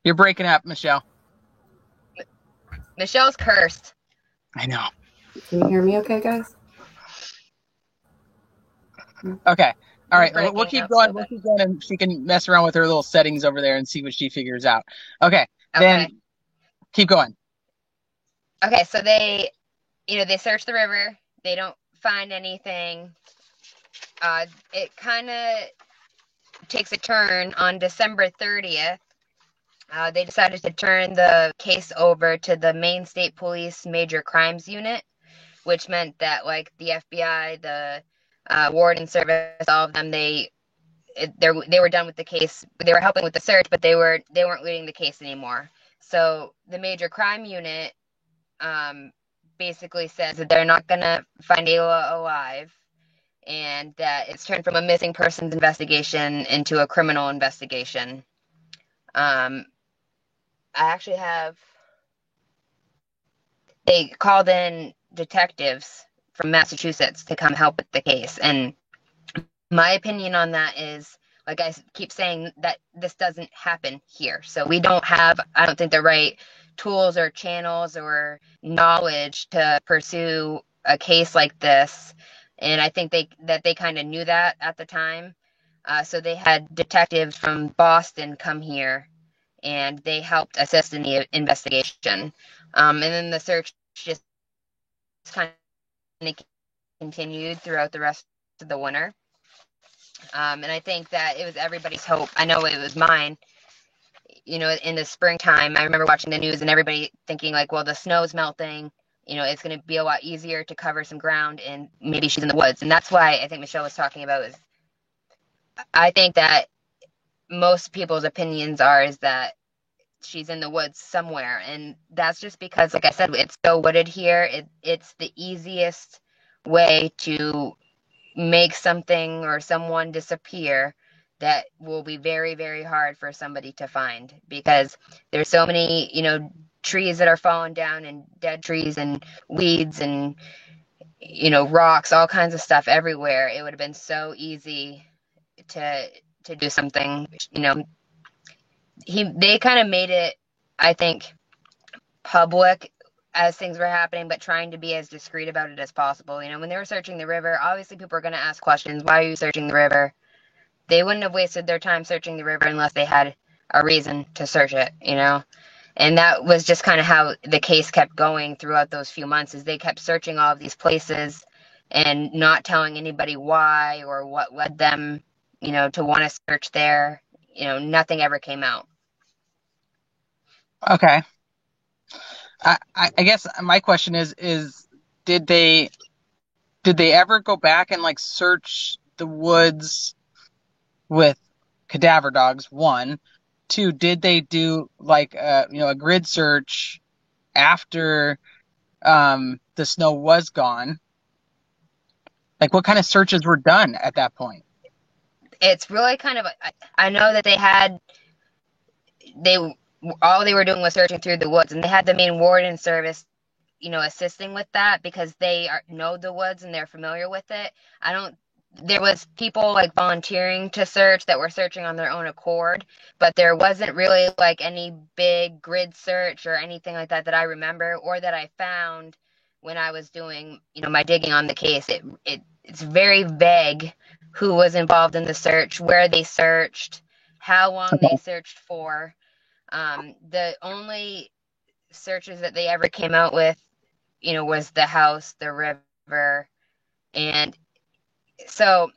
you're breaking up, Michelle. Michelle's cursed. I know. Can you hear me okay, guys? Okay. All right. We'll keep going. We'll keep going, and she can mess around with her little settings over there and see what she figures out. Okay. Then keep going. Okay. So they search the river. They don't find anything. It kind of takes a turn on December 30th. They decided to turn the case over to the Maine State Police Major Crimes Unit, which meant that like the FBI, the Warden Service, all of them, they were done with the case. They were helping with the search, but they weren't leading the case anymore. So the Major Crime Unit basically says that they're not gonna find Ayla alive, and that it's turned from a missing persons investigation into a criminal investigation. I actually have. They called in detectives from Massachusetts to come help with the case, and my opinion on that is, like I keep saying, that this doesn't happen here. So we don't have, I don't think, the right tools or channels or knowledge to pursue a case like this. And I think they kind of knew that at the time. So they had detectives from Boston come here, and they helped assist in the investigation. And then the search just kind of continued throughout the rest of the winter. And I think that it was everybody's hope. I know it was mine. In the springtime, I remember watching the news and everybody thinking like, well, the snow's melting. It's going to be a lot easier to cover some ground, and maybe she's in the woods. And that's why I think Michelle was talking about is, I think that most people's opinions is that she's in the woods somewhere. And that's just because, like I said, it's so wooded here. It's the easiest way to make something or someone disappear that will be very, very hard for somebody to find, because there's so many, trees that are falling down, and dead trees and weeds and, rocks, all kinds of stuff everywhere. It would have been so easy to do something. They kind of made it, I think, public as things were happening, but trying to be as discreet about it as possible. When they were searching the river, obviously people were going to ask questions. Why are you searching the river? They wouldn't have wasted their time searching the river unless they had a reason to search it, And that was just kind of how the case kept going throughout those few months, is they kept searching all of these places and not telling anybody why or what led them, to want to search there. Nothing ever came out. Okay. I guess my question is did they ever go back and like search the woods with cadaver dogs? 1, 2, did they do like a grid search after the snow was gone? Like, what kind of searches were done at that point? It's really kind of, I know that all they were doing was searching through the woods, and they had the Maine Warden Service, assisting with that, because they know the woods and they're familiar with it. There was people like volunteering to search that were searching on their own accord, but there wasn't really like any big grid search or anything like that I remember, or that I found when I was doing, my digging on the case, it's very vague who was involved in the search, where they searched, how long they searched for. The only searches that they ever came out with, was the house, the river. And so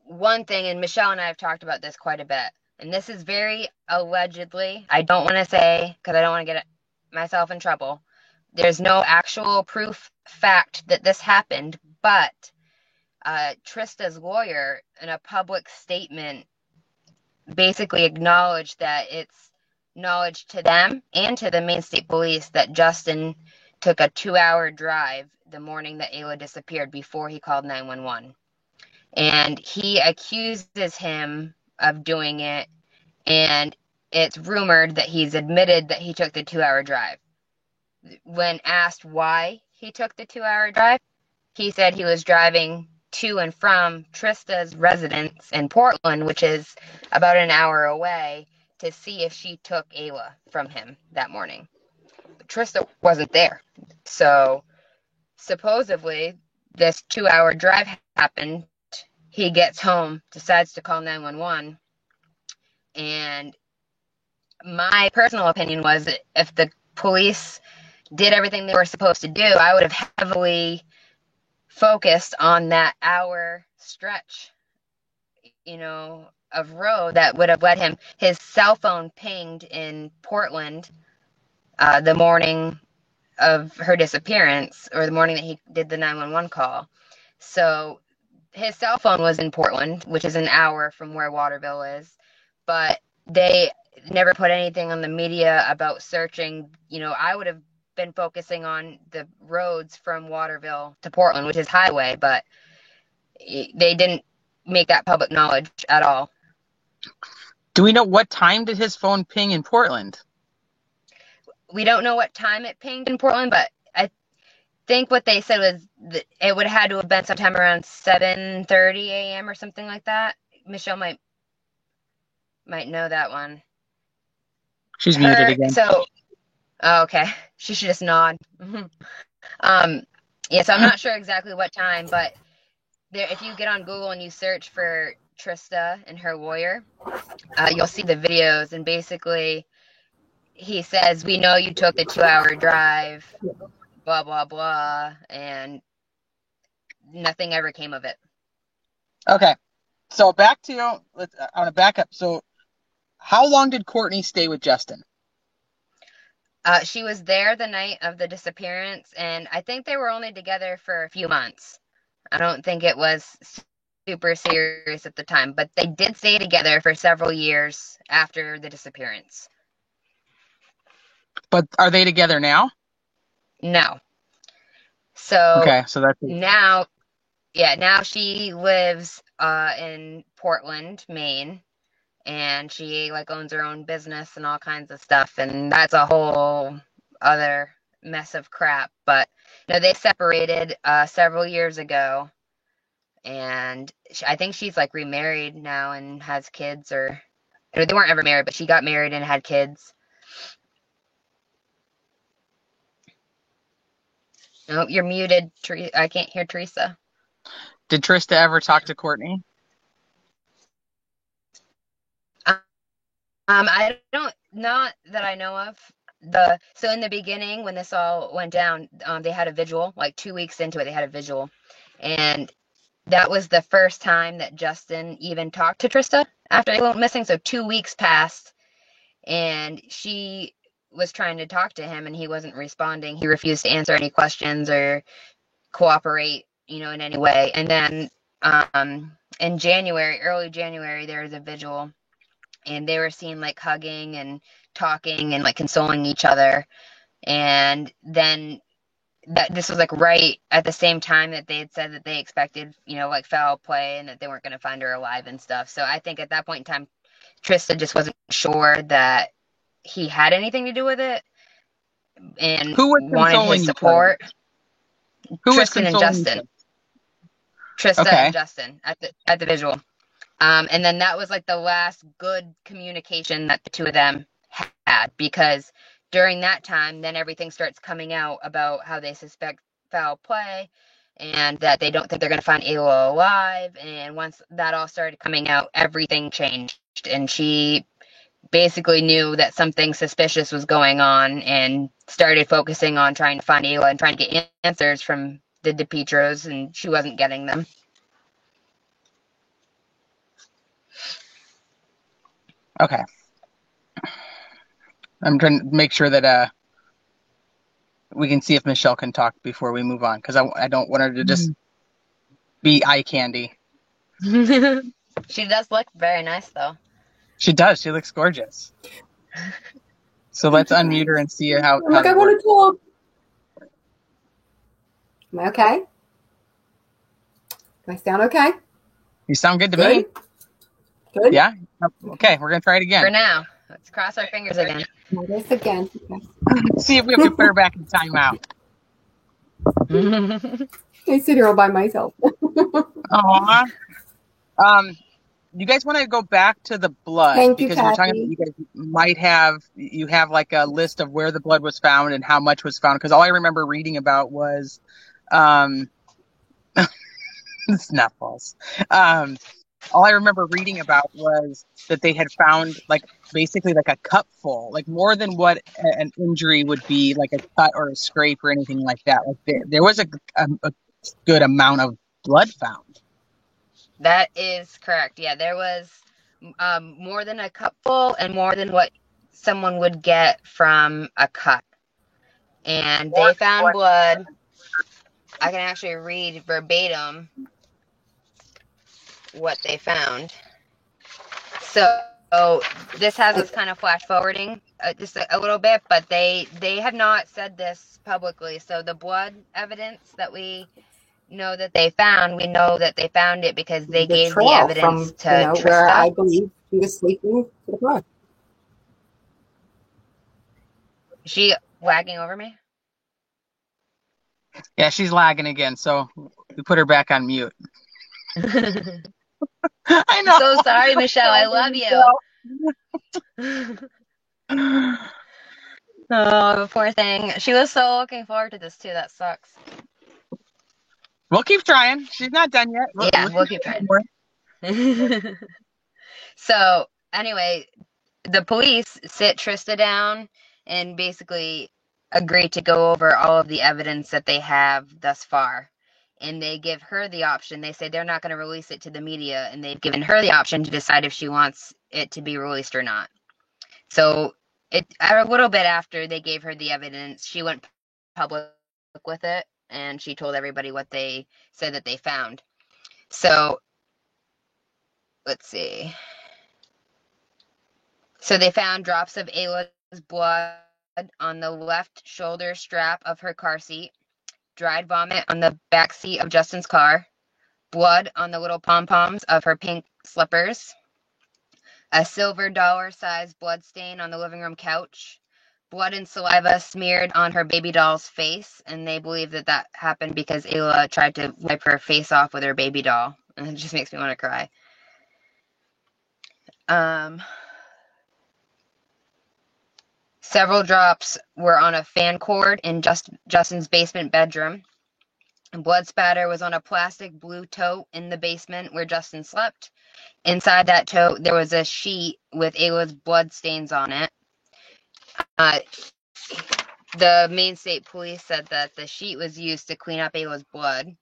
one thing, and Michelle and I have talked about this quite a bit, and this is very allegedly, I don't want to say, because I don't want to get myself in trouble. There's no actual proof fact that this happened, but Trista's lawyer in a public statement basically acknowledged that it's knowledge to them and to the Maine State Police that Justin took a 2-hour drive the morning that Ayla disappeared before he called 911. And he accuses him of doing it, and it's rumored that he's admitted that he took the 2-hour drive. When asked why he took the 2-hour drive, he said he was driving to and from Trista's residence in Portland, which is about an hour away, to see if she took Ayla from him that morning. But Trista wasn't there. So supposedly this 2-hour drive happened. He gets home, decides to call 911, and my personal opinion was that if the police did everything they were supposed to do, I would have heavily focused on that hour stretch, of road that would have led him. His cell phone pinged in Portland the morning of her disappearance, or the morning that he did the 911 call. So his cell phone was in Portland, which is an hour from where Waterville is, but they never put anything on the media about searching. I would have been focusing on the roads from Waterville to Portland, which is highway, but they didn't make that public knowledge at all. Do we know what time did his phone ping in Portland? We don't know what time it pinged in Portland, but I think what they said was that it would have had to have been sometime around 7:30 a.m. or something like that. Michelle might know that one. She's muted again. So, okay. She should just nod. So I'm not sure exactly what time, but if you get on Google and you search for Trista and her lawyer, you'll see the videos, and basically he says, "We know you took the 2-hour drive, blah, blah, blah," and nothing ever came of it. Okay. So I want to back up. So how long did Courtney stay with Justin? She was there the night of the disappearance, and I think they were only together for a few months. I don't think it was super serious at the time, but they did stay together for several years after the disappearance. But are they together now? No. So okay, so that's now she lives in Portland, Maine, and she owns her own business and all kinds of stuff, and that's a whole other mess of crap. But they separated several years ago, and I think she's remarried now and has kids, or they weren't ever married, but she got married and had kids. Oh, you're muted. I can't hear Teresa. Did Trista ever talk to Courtney? I don't, not that I know of. So in the beginning, when this all went down, they had a vigil. 2 weeks into it, they had a vigil, and that was the first time that Justin even talked to Trista after they went missing. So 2 weeks passed, and she was trying to talk to him, and he wasn't responding. He refused to answer any questions or cooperate, in any way. And then in early January, there was a vigil, and they were seen hugging and talking and consoling each other. And then this was right at the same time that they had said that they expected, foul play, and that they weren't going to find her alive and stuff. So I think at that point in time, Trista just wasn't sure that he had anything to do with it, and who was wanted his support. Who Tristan was and Justin. Trista okay. and Justin at the visual. And then that was the last good communication that the two of them had, because during that time, then everything starts coming out about how they suspect foul play and that they don't think they're going to find Ayla alive. And once that all started coming out, everything changed. And she basically knew that something suspicious was going on and started focusing on trying to find Ayla and trying to get answers from the DePietros, and she wasn't getting them. Okay. I'm trying to make sure that we can see if Michelle can talk before we move on, because I don't want her to just be eye candy. She does look very nice, though. She does. She looks gorgeous. So let's unmute her and see how. Look, I want to talk. Am I okay? Do I sound okay? You sound good to me. Good? Yeah? Okay, we're going to try it again. For now. Let's cross our fingers again. Try this again. Okay. See if we have to put her back in timeout. I sit here all by myself. Aw. You guys want to go back to the blood? Thank you, because we're talking Kathy. about, you guys might have, you have like a list of where the blood was found and how much was found. Because all I remember reading about was, it's not false. All I remember reading about was that they had found like basically like a cupful, like more than what an injury would be, like a cut or a scrape or anything like that. Like there was a good amount of blood found. That is correct. Yeah, there was more than a cupful and more than what someone would get from a cut. And they found blood. I can actually read verbatim what they found. So this has us kind of flash forwarding just a little bit, but they have not said this publicly. So the blood evidence that we know that they found, we know that they found it because they gave the evidence to Trista. Where I believe she was sleeping to the car. Is she lagging over me? Yeah, she's lagging again, so we put her back on mute. I know. So sorry, Michelle. I love you. Oh, poor thing. She was so looking forward to this too. That sucks. We'll keep trying. She's not done yet. We'll keep trying. So anyway, the police sit Trista down and basically agree to go over all of the evidence that they have thus far. And they give her the option. They say they're not going to release it to the media, and they've given her the option to decide if she wants it to be released or not. So a little bit after they gave her the evidence, she went public with it, and she told everybody what they said that they found. So let's see. So they found drops of Ayla's blood on the left shoulder strap of her car seat, dried vomit on the back seat of Justin's car, blood on the little pom-poms of her pink slippers, a silver dollar-sized blood stain on the living room couch, blood and saliva smeared on her baby doll's face, and they believe that that happened because Ayla tried to wipe her face off with her baby doll, and it just makes me want to cry. Several drops were on a fan cord in Justin's basement bedroom. Blood spatter was on a plastic blue tote in the basement where Justin slept. Inside that tote, there was a sheet with Ayla's blood stains on it. The Maine State Police said that the sheet was used to clean up Ayla's blood.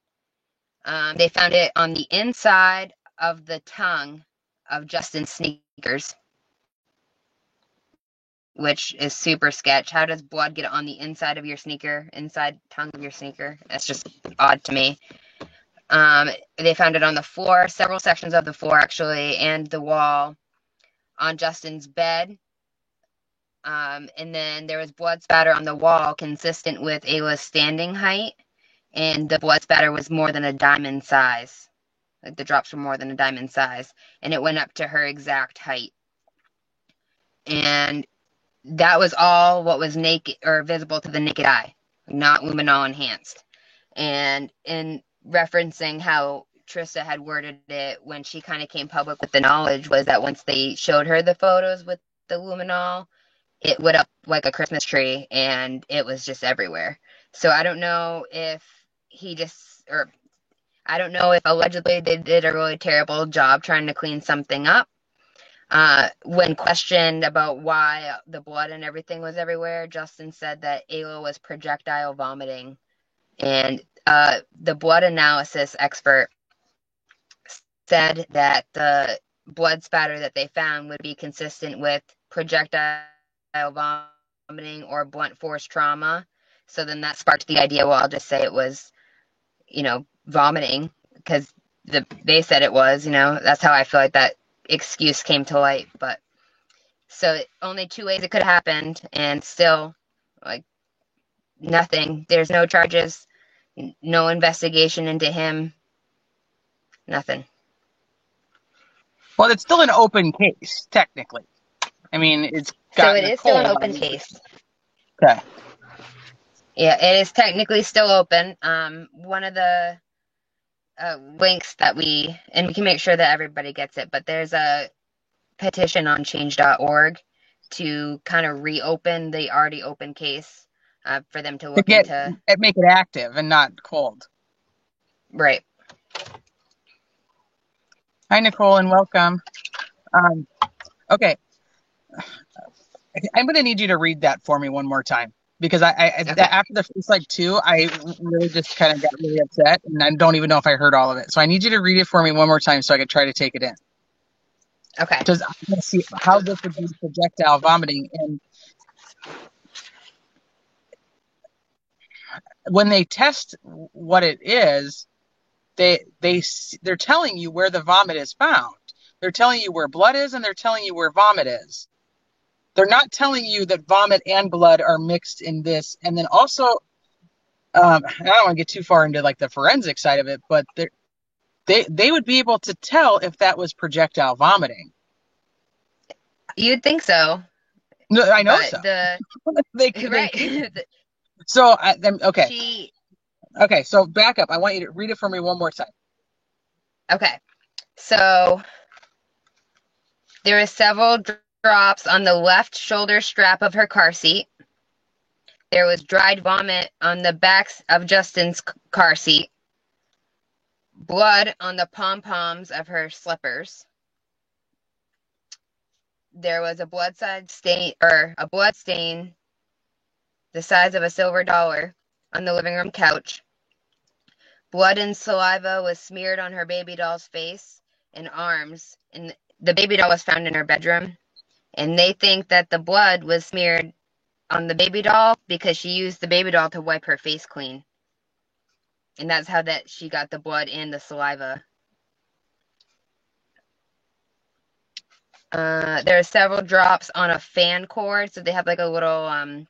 They found it on the inside of the tongue of Justin's sneakers, which is super sketch. How does blood get on the inside of your sneaker, inside tongue of your sneaker? That's just odd to me. They found it on the floor, several sections of the floor actually, and the wall on Justin's bed. And then there was blood spatter on the wall consistent with Ayla's standing height, and the blood spatter was more than a diamond size. Like the drops were more than a diamond size, and it went up to her exact height. And that was all what was naked or visible to the naked eye, not luminol enhanced. And in referencing how Trista had worded it when she kind of came public with the knowledge, was that once they showed her the photos with the luminol, it lit up like a Christmas tree, and it was just everywhere. So I don't know if I don't know if allegedly they did a really terrible job trying to clean something up. When questioned about why the blood and everything was everywhere, Justin said that Ayla was projectile vomiting. And the blood analysis expert said that the blood spatter that they found would be consistent with projectile vomiting or blunt force trauma. So then that sparked the idea, well, I'll just say it was, vomiting, because they said it was, that's how I feel like that excuse came to light. But so only two ways it could have happened, and still, like, nothing. There's no charges, no investigation into him, nothing. Well, it's still an open case, technically. I mean, it's got So it is still an open case. Okay. Yeah, it is technically still open. One of the links that we can make sure that everybody gets it, but there's a petition on change.org to kind of reopen the already open case for them to look into. Make it active and not cold. Right. Hi, Nicole, and welcome. Okay. I'm going to need you to read that for me one more time, because after the first two, I really just kind of got really upset, and I don't even know if I heard all of it. So I need you to read it for me one more time so I could try to take it in. Okay. Because I'm going to see how this would be projectile vomiting. And when they test what it is, they're telling you where the vomit is found. They're telling you where blood is, and they're telling you where vomit is. They're not telling you that vomit and blood are mixed in this. And then also, I don't want to get too far into the forensic side of it, but they would be able to tell if that was projectile vomiting. You'd think so. No, I know so. They right. So, okay. Okay, so back up. I want you to read it for me one more time. Okay. So there are several drops on the left shoulder strap of her car seat. There was dried vomit on the backs of Justin's car seat. Blood on the pom-poms of her slippers. There was a blood stain the size of a silver dollar on the living room couch. Blood and saliva was smeared on her baby doll's face and arms, and the baby doll was found in her bedroom. And they think that the blood was smeared on the baby doll because she used the baby doll to wipe her face clean. And that's how she got the blood and the saliva. There are several drops on a fan cord. So they have a little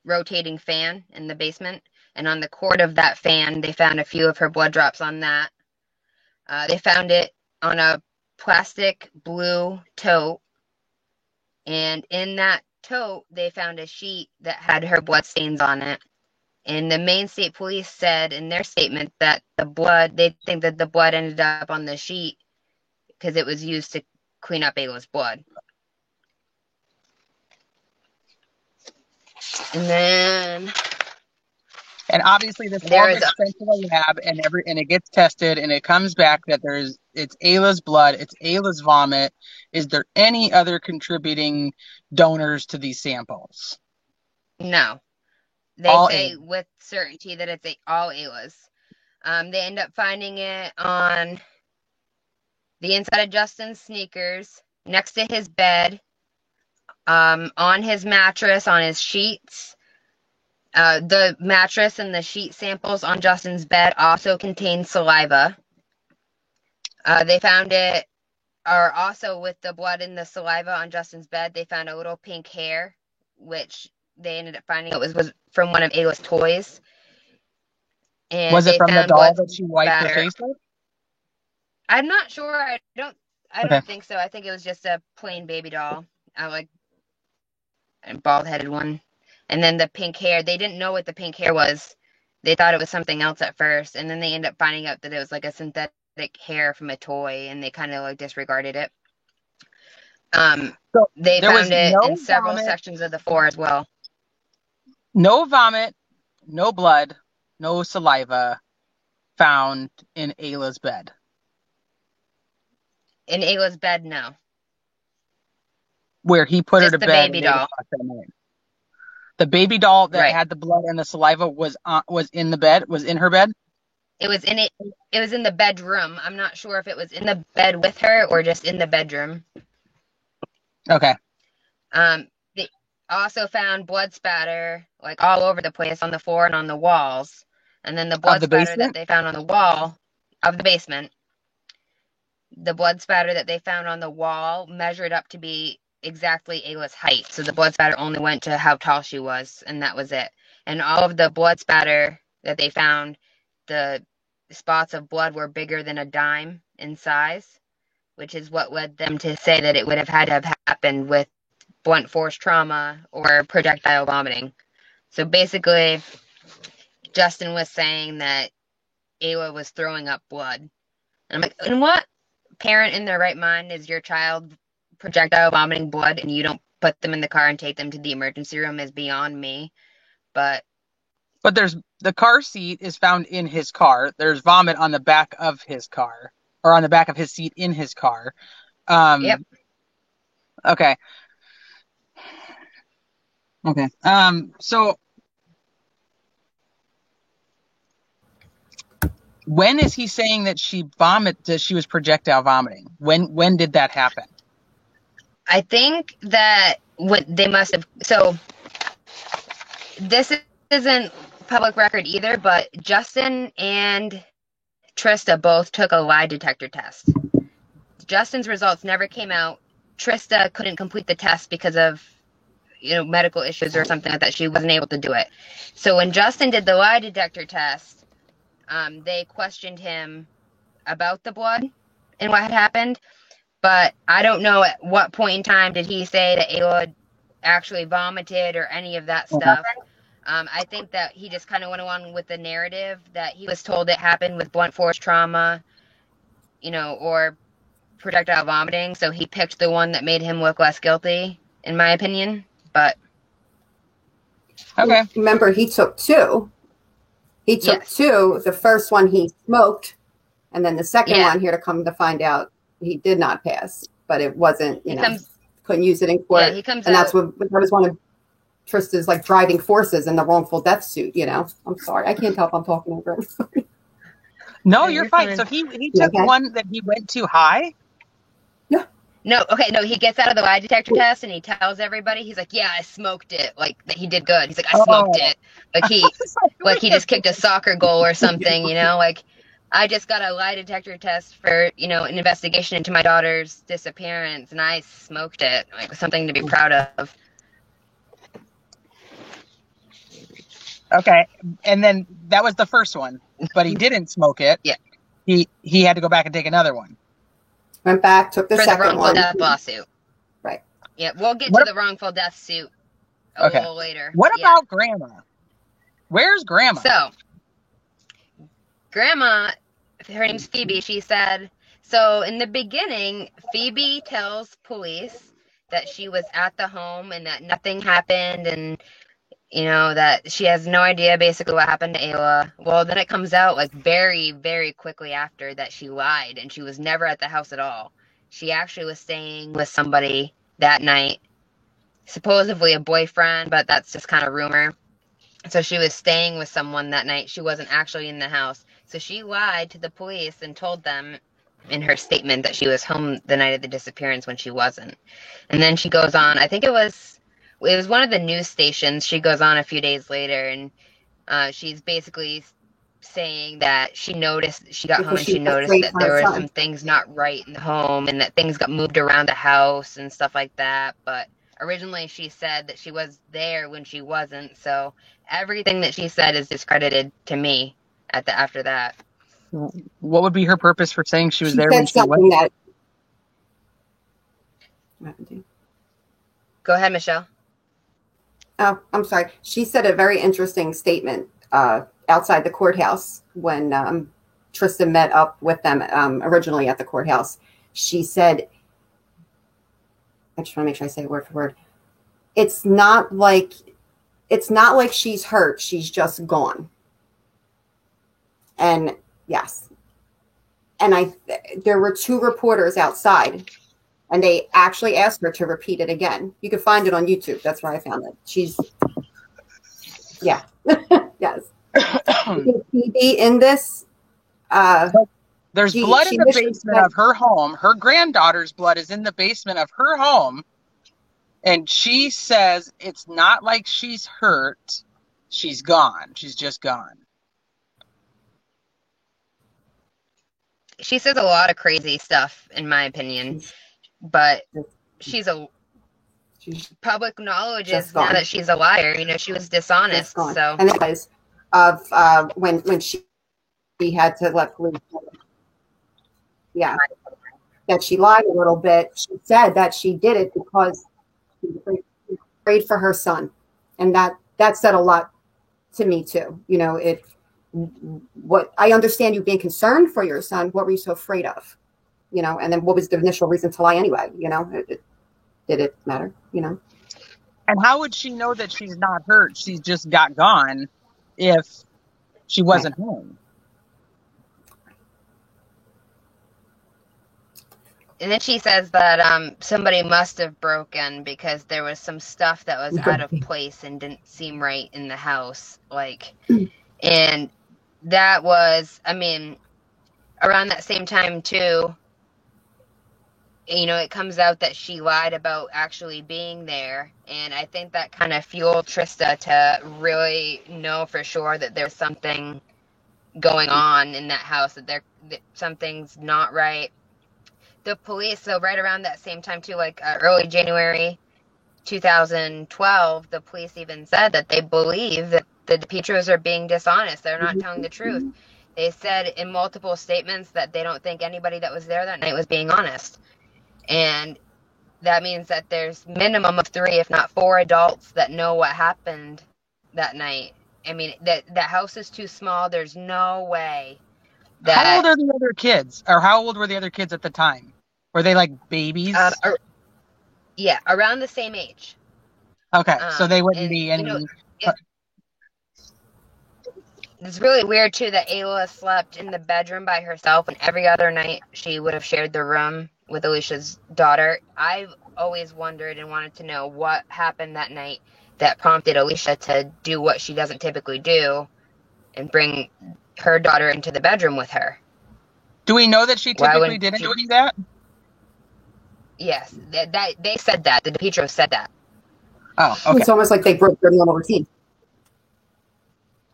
rotating fan in the basement. And on the cord of that fan, they found a few of her blood drops on that. They found it on a plastic blue tote. And in that tote, they found a sheet that had her blood stains on it. And the Maine State Police said in their statement that they think that the blood ended up on the sheet because it was used to clean up Ayla's blood. And obviously this all gets sent to the lab, and it gets tested, and it comes back that it's Ayla's blood, it's Ayla's vomit. Is there any other contributing donors to these samples? No. They say with certainty that it's all Ayla's. They end up finding it on the inside of Justin's sneakers, next to his bed, on his mattress, on his sheets. The mattress and the sheet samples on Justin's bed also contain saliva. They found it, or also with the blood and the saliva on Justin's bed, they found a little pink hair, which they ended up finding it was from one of Ayla's toys. And was it from the doll that she wiped her face with? I'm not sure. I don't think so. I think it was just a plain baby doll, a bald-headed one. And then the pink hair, they didn't know what the pink hair was. They thought it was something else at first. And then they ended up finding out that it was a synthetic hair from a toy, and they kind of disregarded it. So They there was found it no in several vomit, sections of the floor as well. no vomit, no blood, no saliva found in Ayla's bed. In Ayla's bed, no. Where he put her Just to the bed baby at 8 doll. o'clock that night. The baby doll that Right. had the blood and the saliva was in the bed, was in her bed? It was in it. It was in the bedroom. I'm not sure if it was in the bed with her or just in the bedroom. Okay. They also found blood spatter like all over the place on the floor and on the walls. And then the Of blood the spatter that basement? they found on the wall of the basement, the blood spatter that they found on the wall measured up to be exactly Ayla's height. So the blood spatter only went to how tall she was, and that was it. And all of the blood spatter that they found, the spots of blood were bigger than a dime in size, which is what led them to say that it would have had to have happened with blunt force trauma or projectile vomiting. So basically, Justin was saying that Ayla was throwing up blood. And I'm like, and what parent in their right mind is your child projectile vomiting blood and you don't put them in the car and take them to the emergency room is beyond me. But there's the car seat is found in his car. There's vomit on the back of his car, or on the back of his seat in his car. Yep. Okay. Okay. So when is he saying that she was projectile vomiting? When did that happen? I think that what they must have. So this isn't public record either, but Justin and Trista both took a lie detector test. Justin's results never came out. Trista couldn't complete the test because of medical issues or something like that. She wasn't able to do it. So when Justin did the lie detector test, they questioned him about the blood and what had happened. But I don't know at what point in time did he say that Ayla actually vomited or any of that stuff. I think that he just kind of went along with the narrative that he was told it happened with blunt force trauma, or projectile vomiting. So he picked the one that made him look less guilty, in my opinion. But okay. Remember, he took two. He took two. The first one he smoked, and then the second one, here to come to find out, he did not pass. But it wasn't, couldn't use it in court. Yeah, he comes and out, that's what that was one of Trista's driving forces in the wrongful death suit. I'm sorry, I can't help. I'm talking over him. No, Yeah, you're you're fine. fine. So he took one that he went too high. No, he gets out of the lie detector test and he tells everybody, he's like, yeah, I smoked it. Like, he did good. He's like, I smoked it. He just kicked a soccer goal or something, I just got a lie detector test for, an investigation into my daughter's disappearance and I smoked it. Something to be proud of. Okay. And then that was the first one, but he didn't smoke it. Yeah. He had to go back and take another one. Went back, took the for second the wrongful one. death lawsuit. Right. Yeah, we'll get to the wrongful death suit a little later. What about Grandma? Where's Grandma? So, Grandma, her name's Phoebe, she said, so in the beginning, Phoebe tells police that she was at the home and that nothing happened and, that she has no idea basically what happened to Ayla. Well, then it comes out very, very quickly after that she lied and she was never at the house at all. She actually was staying with somebody that night, supposedly a boyfriend, but that's just kind of rumor. So she was staying with someone that night. She wasn't actually in the house. So she lied to the police and told them in her statement that she was home the night of the disappearance when she wasn't. And then she goes on, I think it was one of the news stations. She goes on a few days later and she's basically saying that she got home and she noticed that there were some things not right in the home and that things got moved around the house and stuff like that. But originally she said that she was there when she wasn't. So everything that she said is discredited to me after that. What would be her purpose for saying she was there when she wasn't? Go ahead, Michelle. Oh, I'm sorry. She said a very interesting statement outside the courthouse when Trista met up with them originally at the courthouse. She said I just want to make sure I say it word for word. It's not like she's hurt. She's just gone. And yes. And there were 2 reporters outside, and they actually asked her to repeat it again. You can find it on YouTube. That's where I found it. Yeah. Yes. Phoebe in this. There's blood in the basement of her home. Her granddaughter's blood is in the basement of her home. And she says it's not like she's hurt. She's gone. She's just gone. She says a lot of crazy stuff, in my opinion. But she's public knowledge is now that she's a liar. You know, she was dishonest. So, and it was of when she had to let police. Yeah, that she lied a little bit. She said that she did it because she was afraid for her son, and that said a lot to me too. You know, what I understand you being concerned for your son. What were you so afraid of? You know, and then what was the initial reason to lie anyway? You know, did it matter? You know, and how would she know that she's not hurt? She just got gone if she wasn't home. And then she says that somebody must have broken because there was some stuff that was out of place and didn't seem right in the house. And that was, I mean, around that same time too, you know, it comes out that she lied about actually being there. And I think that kind of fueled Trista to really know for sure that there's something going on in that house, that something's not right. The police, so right around that same time too, early January 2012, the police even said that they believe that the DePietros are being dishonest. They're not telling the truth. They said in multiple statements that they don't think anybody that was there that night was being honest. And that means that there's minimum of 3, if not 4 adults that know what happened that night. I mean, that house is too small. There's no way. How old are the other kids? Or how old were the other kids at the time? Were they like babies? Yeah, around the same age. Okay, so they wouldn't be any... You know, it's really weird, too, that Ayla slept in the bedroom by herself, and every other night she would have shared the room with Alicia's daughter. I've always wondered and wanted to know what happened that night that prompted Alicia to do what she doesn't typically do and bring her daughter into the bedroom with her. Do we know that she typically didn't do that? Yes, they said that. The DePietros said that. Oh, okay. It's almost like they broke their normal routine.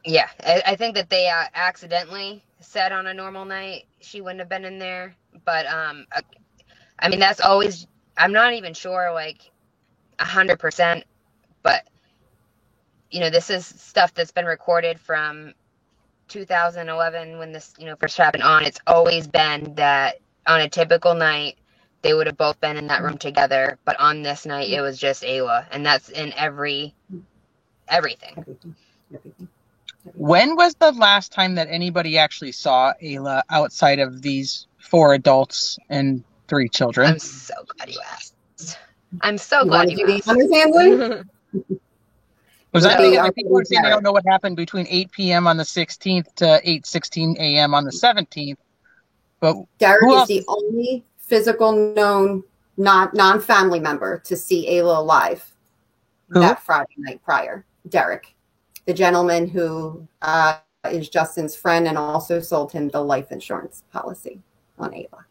Yeah, I think that they accidentally said on a normal night she wouldn't have been in there. But, I mean, that's always, I'm not even sure, 100%. But, you know, this is stuff that's been recorded from 2011 when this, you know, first happened on. It's always been that on a typical night, they would have both been in that room together. But on this night, it was just Ayla. And that's in everything. When was the last time that anybody actually saw Ayla outside of these 4 adults and 3 children? I'm so glad you asked. I'm so glad you asked. Was I thinking people are saying they don't know what happened between 8 p.m. on the 16th to 8:16 a.m. on the 17th. But Derek is the only physical known non-family member to see Ayla alive that Friday night prior. Derek, the gentleman who is Justin's friend and also sold him the life insurance policy on Ayla.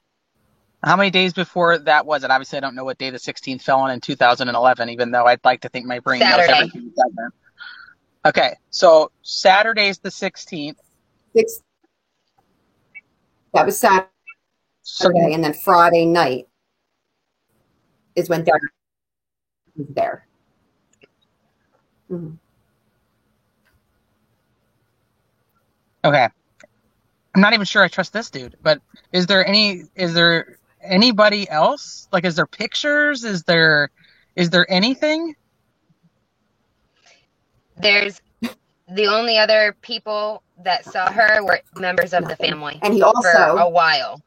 How many days before that was it? Obviously, I don't know what day the 16th fell on in 2011, even though I'd like to think my brain knows everything. Okay, so Saturday's the 16th. That was Saturday, and then Friday night is when Derek was there. Mm-hmm. Okay. I'm not even sure I trust this dude, but is there anybody else? Is there pictures? Is there anything? There's the only other people that saw her were members of the family. And he also for a while.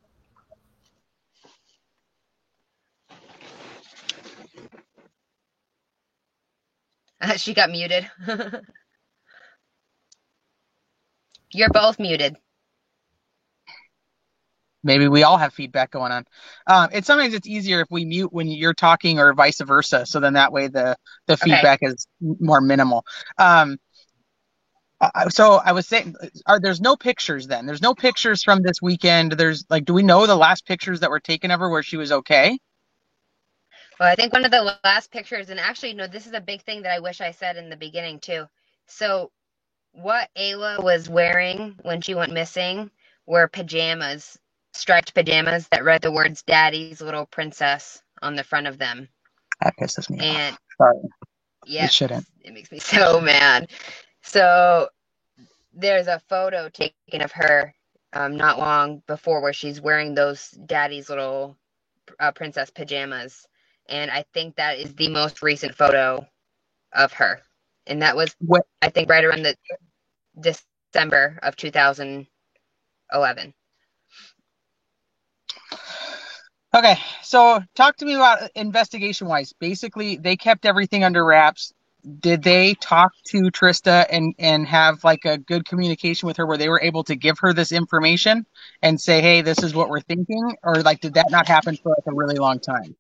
She got muted. You're both muted. Maybe we all have feedback going on. Sometimes it's easier if we mute when you're talking or vice versa. So then that way the Okay. feedback is more minimal. So I was saying, there's no pictures then. There's no pictures from this weekend. There's like, do we know the last pictures that were taken of her where she was okay? Well, I think one of the last pictures, and actually, no, this is a big thing that I wish I said in the beginning too. So what Ayla was wearing when she went missing were pajamas, striped pajamas that read the words "Daddy's Little Princess" on the front of them. That pisses me And off. Sorry. yeah, It shouldn't. it makes me so mad. So there's a photo taken of her not long before where she's wearing those Daddy's Little Princess pajamas. And I think that is the most recent photo of her. And that was, What? I think, right around the December of 2011. Okay, so talk to me about investigation-wise. Basically, they kept everything under wraps. Did they talk to Trista and have like a good communication with her where they were able to give her this information and say, hey, this is what we're thinking? Or like, did that not happen for like a really long time?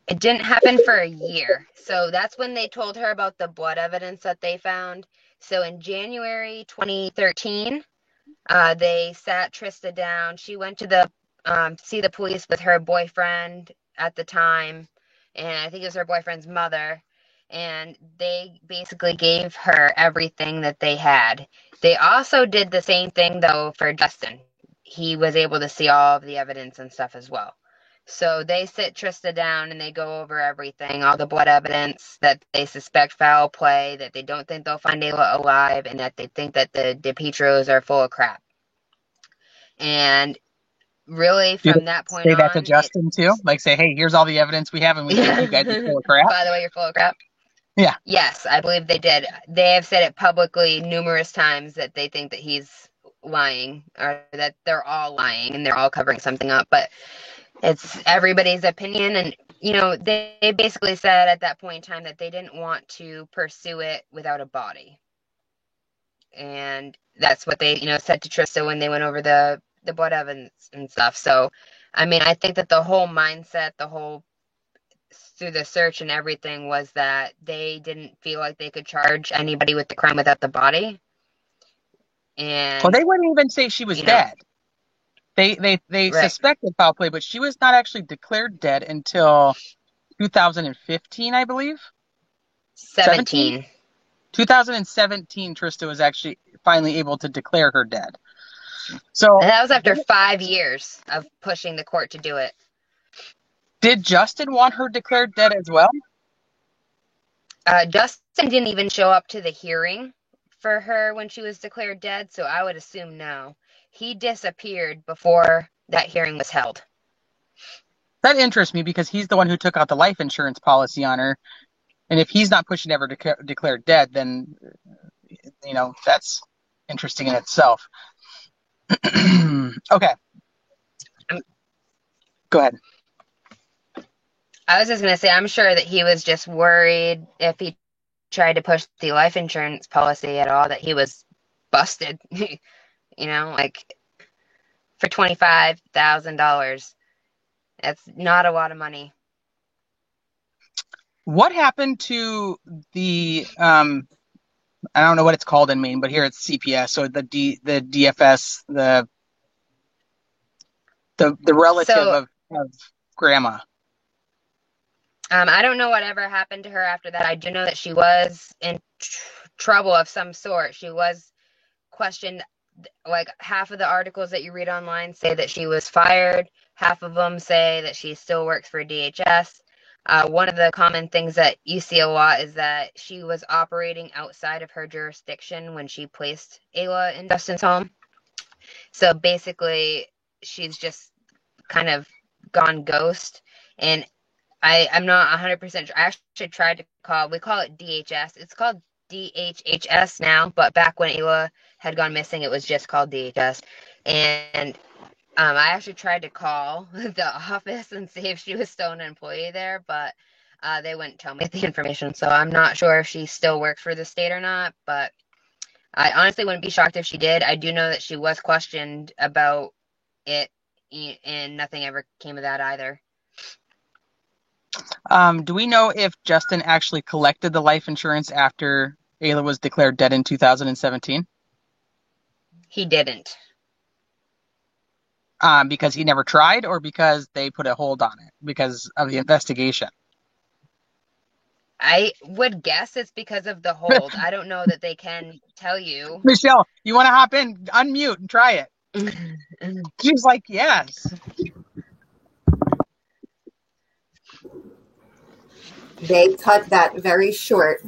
It didn't happen for a year. So that's when they told her about the blood evidence that they found. So in January 2013, they sat Trista down. She went to the see the police with her boyfriend at the time, and I think it was her boyfriend's mother, and they basically gave her everything that they had. They also did the same thing, though, for Justin. He was able to see all of the evidence and stuff as well. So they sit Trista down and they go over everything, all the blood evidence, that they suspect foul play, that they don't think they'll find Ayla alive, and that they think that the DePietros are full of crap. And really, Do from they that point say on, that to Justin too? Like say, hey, here's all the evidence we have and we think you guys are full of crap? By the way, you're full of crap. Yeah. Yes, I believe they did. They have said it publicly numerous times that they think that he's lying, or that they're all lying and they're all covering something up. But it's everybody's opinion. And, you know, they basically said at that point in time that they didn't want to pursue it without a body. And that's what they, said to Trista when they went over the blood evidence and stuff. So, I mean, I think that the whole mindset, through the search and everything, was that they didn't feel like they could charge anybody with the crime without the body. And well, they wouldn't even say she was dead. They right. suspected foul play, but she was not actually declared dead until 2015, I believe. 17. 2017, Trista was actually finally able to declare her dead. So and that was after 5 years of pushing the court to do it. Did Justin want her declared dead as well? Justin didn't even show up to the hearing for her when she was declared dead, so I would assume no. He disappeared before that hearing was held. That interests me because he's the one who took out the life insurance policy on her. And if he's not pushing ever declared dead, then, that's interesting in itself. Okay. Go ahead. I was just going to say, I'm sure that he was just worried if he tried to push the life insurance policy at all, that he was busted, for $25,000. That's not a lot of money. What happened to the, I don't know what it's called in Maine, but here it's CPS, so the DFS, the relative of grandma. I don't know whatever happened to her after that. I do know that she was in trouble of some sort. She was questioned. Like half of the articles that you read online say that she was fired. Half of them say that she still works for DHS. One of the common things that you see a lot is that she was operating outside of her jurisdiction when she placed Ayla in Justin's home. So basically, she's just kind of gone ghost. And I'm not 100% sure. I actually tried to we call it DHS. It's called DHHS now, but back when Ayla had gone missing, it was just called DHS. And I actually tried to call the office and see if she was still an employee there, but they wouldn't tell me the information. So I'm not sure if she still works for the state or not, but I honestly wouldn't be shocked if she did. I do know that she was questioned about it, and nothing ever came of that either. Do we know if Justin actually collected the life insurance after Ayla was declared dead in 2017? He didn't. Because he never tried, or because they put a hold on it because of the investigation? I would guess it's because of the hold. I don't know that they can tell you. Michelle, you want to hop in, unmute, and try it? She's like, yes. They cut that very short.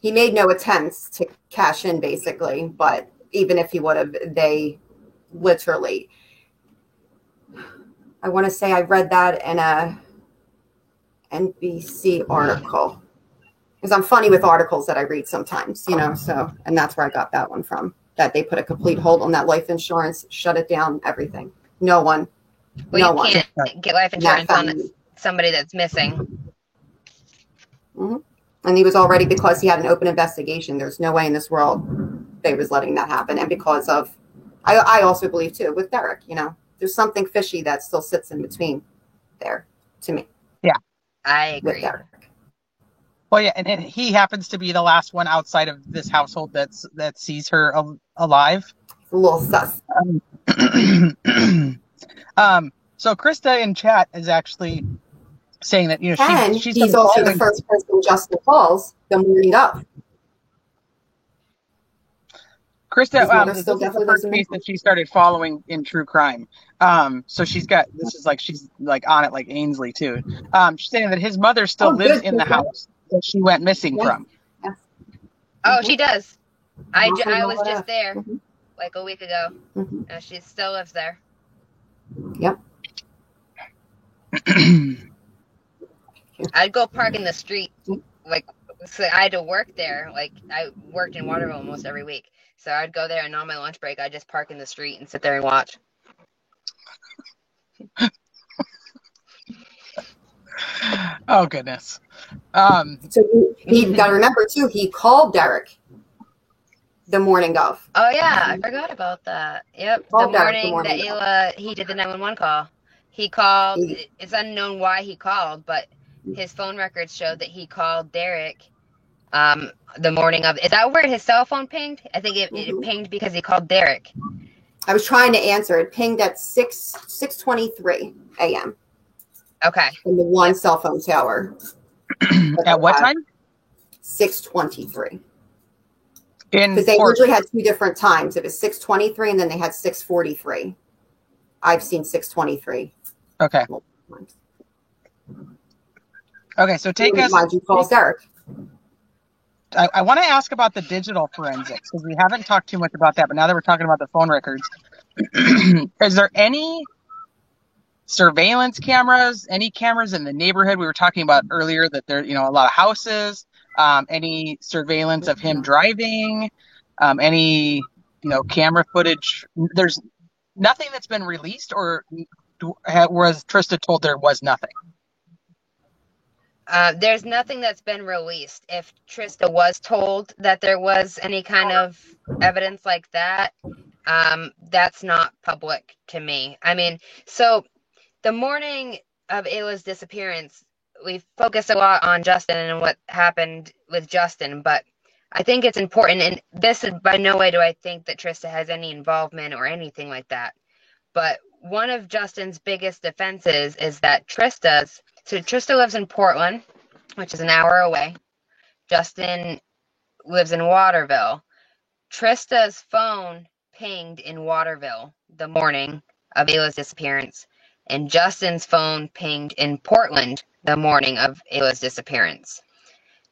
He made no attempts to cash in, basically, but even if he would have, they literally, I want to say I read that in a NBC article, because I'm funny with articles that I read sometimes, you know, so, and that's where I got that one from, that they put a complete hold on that life insurance, shut it down, everything. No one. Well, you can't get life insurance on somebody that's missing. Mm-hmm. And he was already, because he had an open investigation, there's no way in this world they was letting that happen. And because of, I also believe too, with Derek, you know, there's something fishy that still sits in between there to me. Yeah. I agree. With Derek. Well, yeah, and he happens to be the last one outside of this household that sees her alive. It's a little sus. So Krista in chat is actually saying that, you know, And she's he's also the first person Justin calls the morning of. Krista, this is the first case that she started following in true crime. So she's like on it like Ainsley too. She's saying that his mother still lives in the house that she went missing from. Yes. Oh, she does. I was just there Mm-hmm. like a week ago. Mm-hmm. She still lives there. Yep. I'd go park in the street, like, so I had to work there. Like, I worked in Waterville almost every week. So I'd go there, and on my lunch break, I'd just park in the street and sit there and watch. Oh, goodness. So you got to remember, too, he called Derek the morning of. Oh, yeah, I forgot about that. Yep, the morning that Ayla, he did the 911 call. He called, it's unknown why he called, but his phone records showed that he called Derek the morning of. Is that where his cell phone pinged? I think it pinged because he called Derek. I was trying to answer. It pinged at 6:23 a.m. Okay. In the one cell phone tower. At what time? 6:23. Because they usually had two different times. It was 6:23 and then they had 6:43. I've seen 6:23. Okay. Okay, so take us. Mind you, call Derek. I want to ask about the digital forensics because we haven't talked too much about that, but now that we're talking about the phone records, is there any surveillance cameras, any cameras in the neighborhood? We were talking about earlier that there, you know, a lot of houses, any surveillance of him driving, any, you know, camera footage. There's nothing that's been released, or was Trista told there was nothing? There's nothing that's been released. If Trista was told that there was any kind of evidence like that, that's not public to me. I mean, so the morning of Ayla's disappearance, we focused a lot on Justin and what happened with Justin, but I think it's important, and this is by no way do I think that Trista has any involvement or anything like that, but one of Justin's biggest defenses is that Trista lives in Portland, which is an hour away. Justin lives in Waterville. Trista's phone pinged in Waterville the morning of Ayla's disappearance, and Justin's phone pinged in Portland the morning of Ayla's disappearance.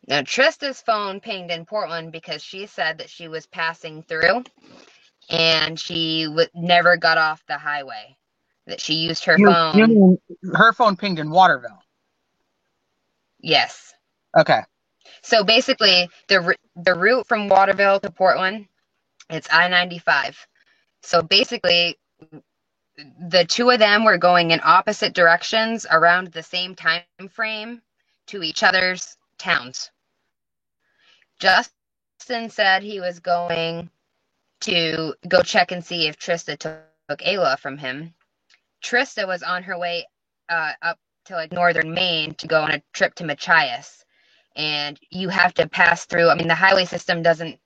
Now, Trista's phone pinged in Portland because she said that she was passing through, and she never got off the highway. That she used her phone. You mean her phone pinged in Waterville? Yes. Okay. So basically, the route from Waterville to Portland, it's I-95. So basically, the two of them were going in opposite directions around the same time frame to each other's towns. Justin said he was going to go check and see if Trista took Ayla from him. Trista was on her way up to like northern Maine to go on a trip to Machias. And you have to pass through, I mean, the highway system doesn't,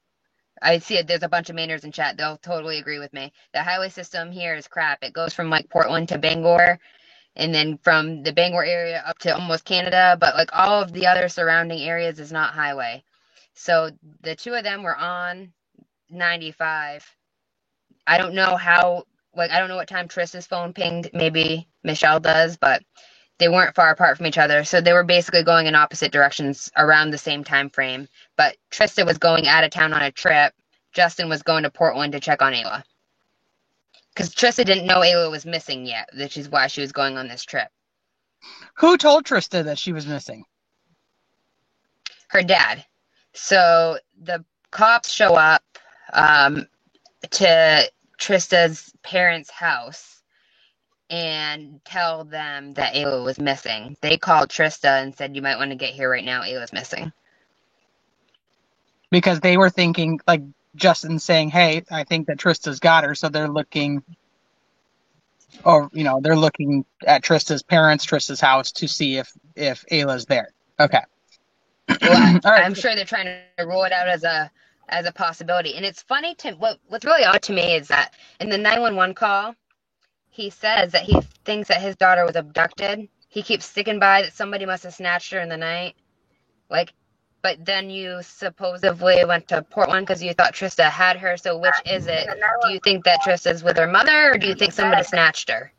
I see it, there's a bunch of Mainers in chat, they'll totally agree with me. The highway system here is crap. It goes from like Portland to Bangor, and then from the Bangor area up to almost Canada, but like all of the other surrounding areas is not highway. So the two of them were on 95. I don't know how, like, I don't know what time Trista's phone pinged. Maybe Michelle does, but they weren't far apart from each other. So they were basically going in opposite directions around the same time frame. But Trista was going out of town on a trip. Justin was going to Portland to check on Ayla. Because Trista didn't know Ayla was missing yet, which is why she was going on this trip. Who told Trista that she was missing? Her dad. So the cops show up to Trista's parents' house and tell them that Ayla was missing. They called Trista and said, you might want to get here right now. Ayla's missing. Because they were thinking, like Justin saying, hey, I think that Trista's got her. So they're looking, or, you know, they're looking at Trista's parents, Trista's house to see if Ayla's there. Okay. Well, All right. I'm sure they're trying to rule it out as a possibility. And it's funny what's really odd to me is that in the 911 call, he says that he thinks that his daughter was abducted. He keeps sticking by that somebody must have snatched her in the night. Like, but then you supposedly went to Portland because you thought Trista had her. So which is it? Do you think that Trista's with her mother, or do you think somebody snatched her?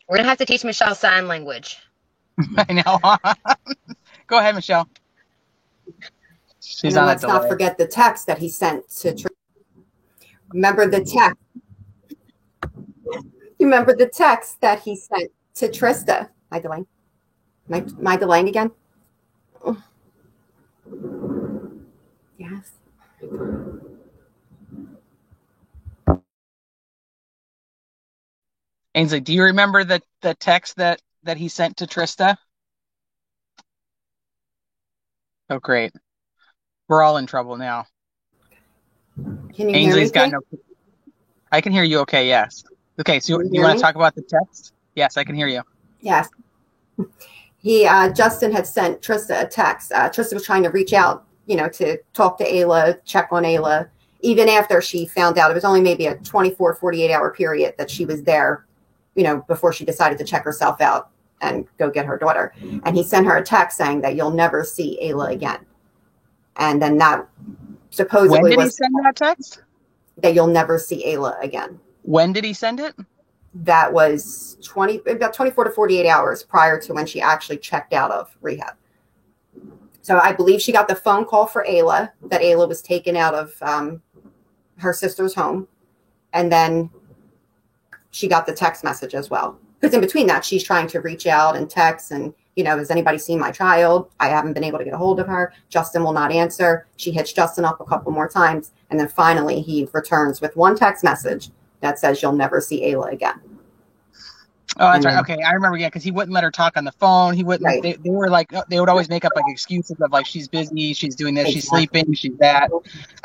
We're going to have to teach Michelle sign language. I know. Go ahead, Michelle. She's and on let's a not delay. forget the text that he sent to Remember the text. You remember the text that he sent to Trista? Am I delaying? Am I delaying again? Oh. Yes. Ainsley, do you remember the text that he sent to Trista? Oh, great. We're all in trouble now. Can you Ainsley's hear me? got no. I can hear you okay, yes. Okay, so Can you you hear want me? to talk about the text? Yes, I can hear you. Yes. Justin had sent Trista a text. Trista was trying to reach out, to talk to Ayla, check on Ayla, even after she found out. It was only maybe a 24, 48-hour period that she was there, before she decided to check herself out and go get her daughter. And he sent her a text saying that you'll never see Ayla again. And then that supposedly When did he was send that text? that you'll never see Ayla again. When did he send it? That was about 24 to 48 hours prior to when she actually checked out of rehab. So I believe she got the phone call for Ayla, that Ayla was taken out of her sister's home. And then she got the text message as well. Because in between that, she's trying to reach out and text and, has anybody seen my child? I haven't been able to get a hold of her. Justin will not answer. She hits Justin up a couple more times. And then finally he returns with one text message that says you'll never see Ayla again. Oh, that's right. Okay, I remember. Yeah, because he wouldn't let her talk on the phone. He wouldn't. Right. They were like, they would always make up like excuses of like she's busy, she's doing this, she's sleeping, she's that.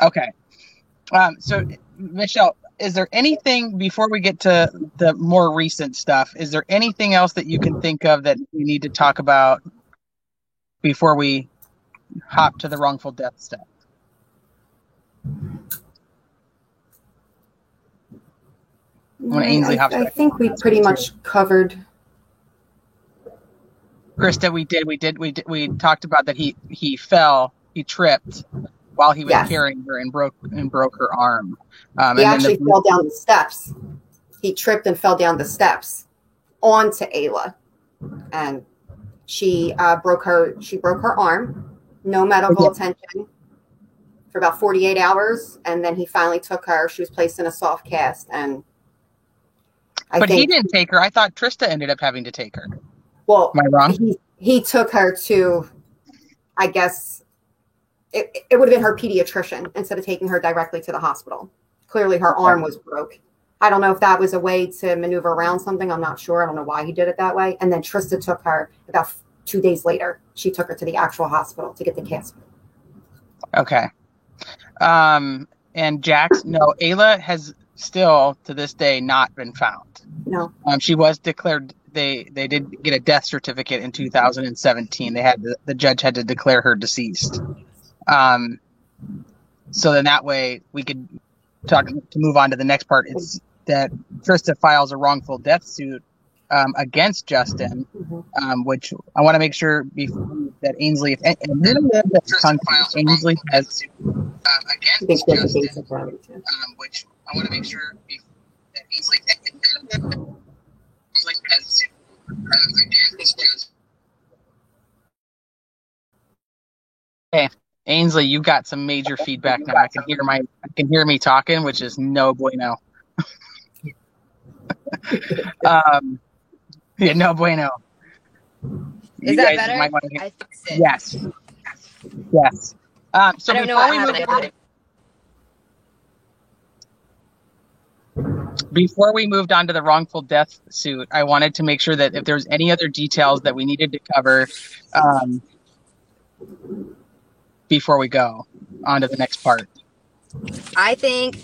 Okay. So Michelle, is there anything before we get to the more recent stuff? Is there anything else that you can think of that we need to talk about before we hop to the wrongful death stuff? When Ainsley hops I back think in, we that's pretty what much covered. Krista, we talked about that he fell, he tripped while he was Yes. carrying her and broke her arm. He actually fell down the steps. He tripped and fell down the steps onto Ayla, and she broke her arm. No medical attention for about 48 hours, and then he finally took her. She was placed in a soft cast, and he didn't take her. I thought Trista ended up having to take her. Well, am I wrong? He took her to, I guess, it would have been her pediatrician instead of taking her directly to the hospital. Clearly her arm was broke. I don't know if that was a way to maneuver around something. I'm not sure. I don't know why he did it that way. And then Trista took her about 2 days later. She took her to the actual hospital to get the cast. Okay. And Jax, no, Ayla has still to this day not been found. No. She was declared. They did get a death certificate in 2017. They had the judge had to declare her deceased. So then that way we could talk to move on to the next part. It's that Trista files a wrongful death suit against Justin, which I want to make sure that Ainsley, if Ainsley has against Justin, which I want to make sure that Ainsley has against Justin. Okay, Ainsley, you got some major feedback now. I can hear me talking, which is no bueno. Yeah, no bueno. Is that better? I fixed it. Yes. So I don't know what happened. Before we moved on to the wrongful death suit, I wanted to make sure that if there's any other details that we needed to cover before we go on to the next part. I think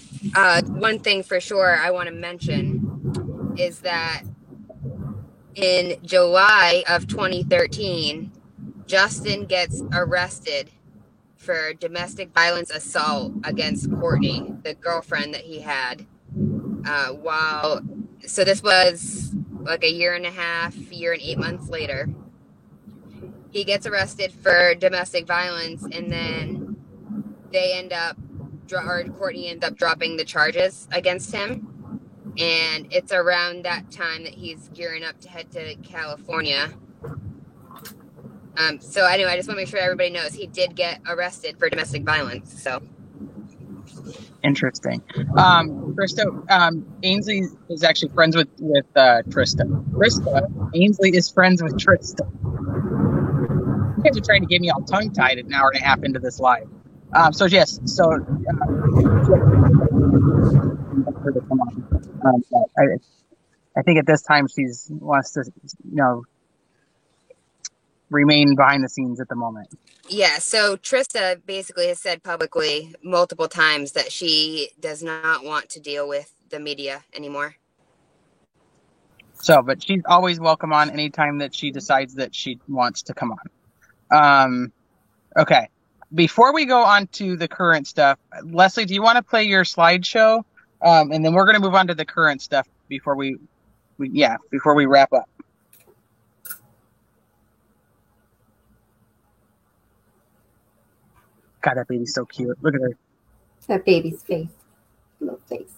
one thing for sure I want to mention is that in July of 2013, Justin gets arrested for domestic violence assault against Courtney, the girlfriend that he had. So this was like a year and 8 months later. He gets arrested for domestic violence, and then Courtney ends up dropping the charges against him. And it's around that time that he's gearing up to head to California. So anyway, I just want to make sure everybody knows he did get arrested for domestic violence. So interesting. Trista, Ainsley is actually friends with Trista. Ainsley is friends with Trista. You guys are trying to get me all tongue-tied an hour and a half into this live. I think at this time she wants to, remain behind the scenes at the moment. Yeah, so Trista basically has said publicly multiple times that she does not want to deal with the media anymore. So, but she's always welcome on anytime that she decides that she wants to come on. Okay. Before we go on to the current stuff, Leslie, do you want to play your slideshow? And then we're going to move on to the current stuff before we wrap up. God, that baby's so cute. Look at her. That baby's face. Little face.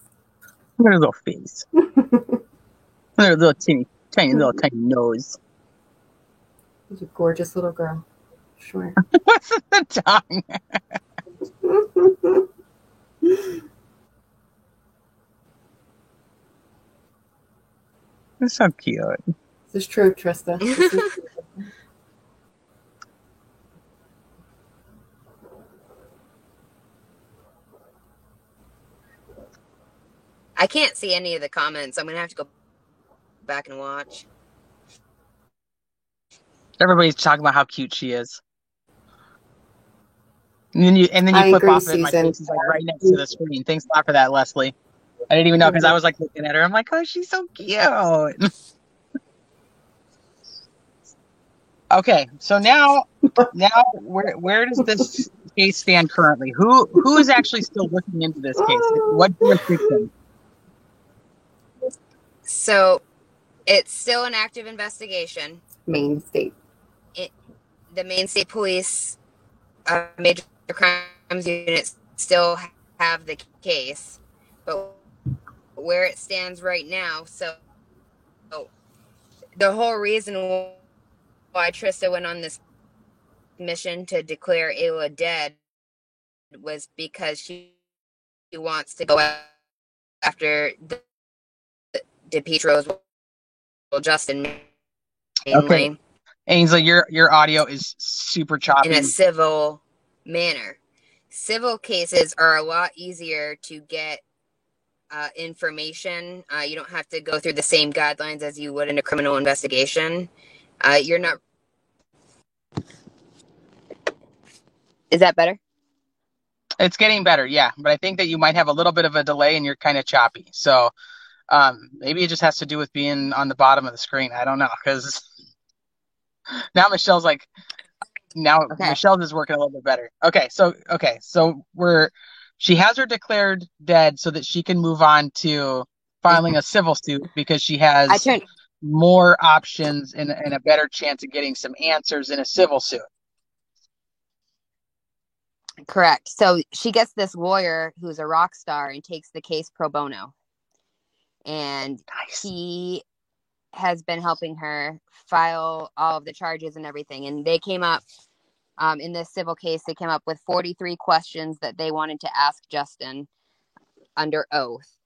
Look at her little face. Look at her little tiny nose. She's a gorgeous little girl. Sure. What's the tongue? It's so cute. This is true, Trista. This is true. I can't see any of the comments. I'm going to have to go back and watch. Everybody's talking about how cute she is. And then you flip off it, and my face is like right next to the screen. Thanks a lot for that, Leslie. I didn't even know because I was like looking at her. I'm like, oh, she's so cute. Okay, so now where does this case stand currently? Who is actually still looking into this case? What jurisdiction? So it's still an active investigation. Maine State. The Maine State Police Major Crimes Unit still have the case, but where it stands right now, so the whole reason why Trista went on this mission to declare Ayla dead was because she wants to go after DePietro's Justin mainly. Okay. Ainsley, your audio is super choppy. In a civil manner. Civil cases are a lot easier to get information. You don't have to go through the same guidelines as you would in a criminal investigation. You're not. Is that better? It's getting better, yeah. But I think that you might have a little bit of a delay and you're kind of choppy. So maybe it just has to do with being on the bottom of the screen. I don't know, because now Michelle's Okay. Michelle's is working a little bit better. So she has her declared dead so that she can move on to filing a civil suit because she has more options and a better chance of getting some answers in a civil suit. Correct. So she gets this lawyer who's a rock star and takes the case pro bono. And he has been helping her file all of the charges and everything. And they came up in this civil case, they came up with 43 questions that they wanted to ask Justin under oath.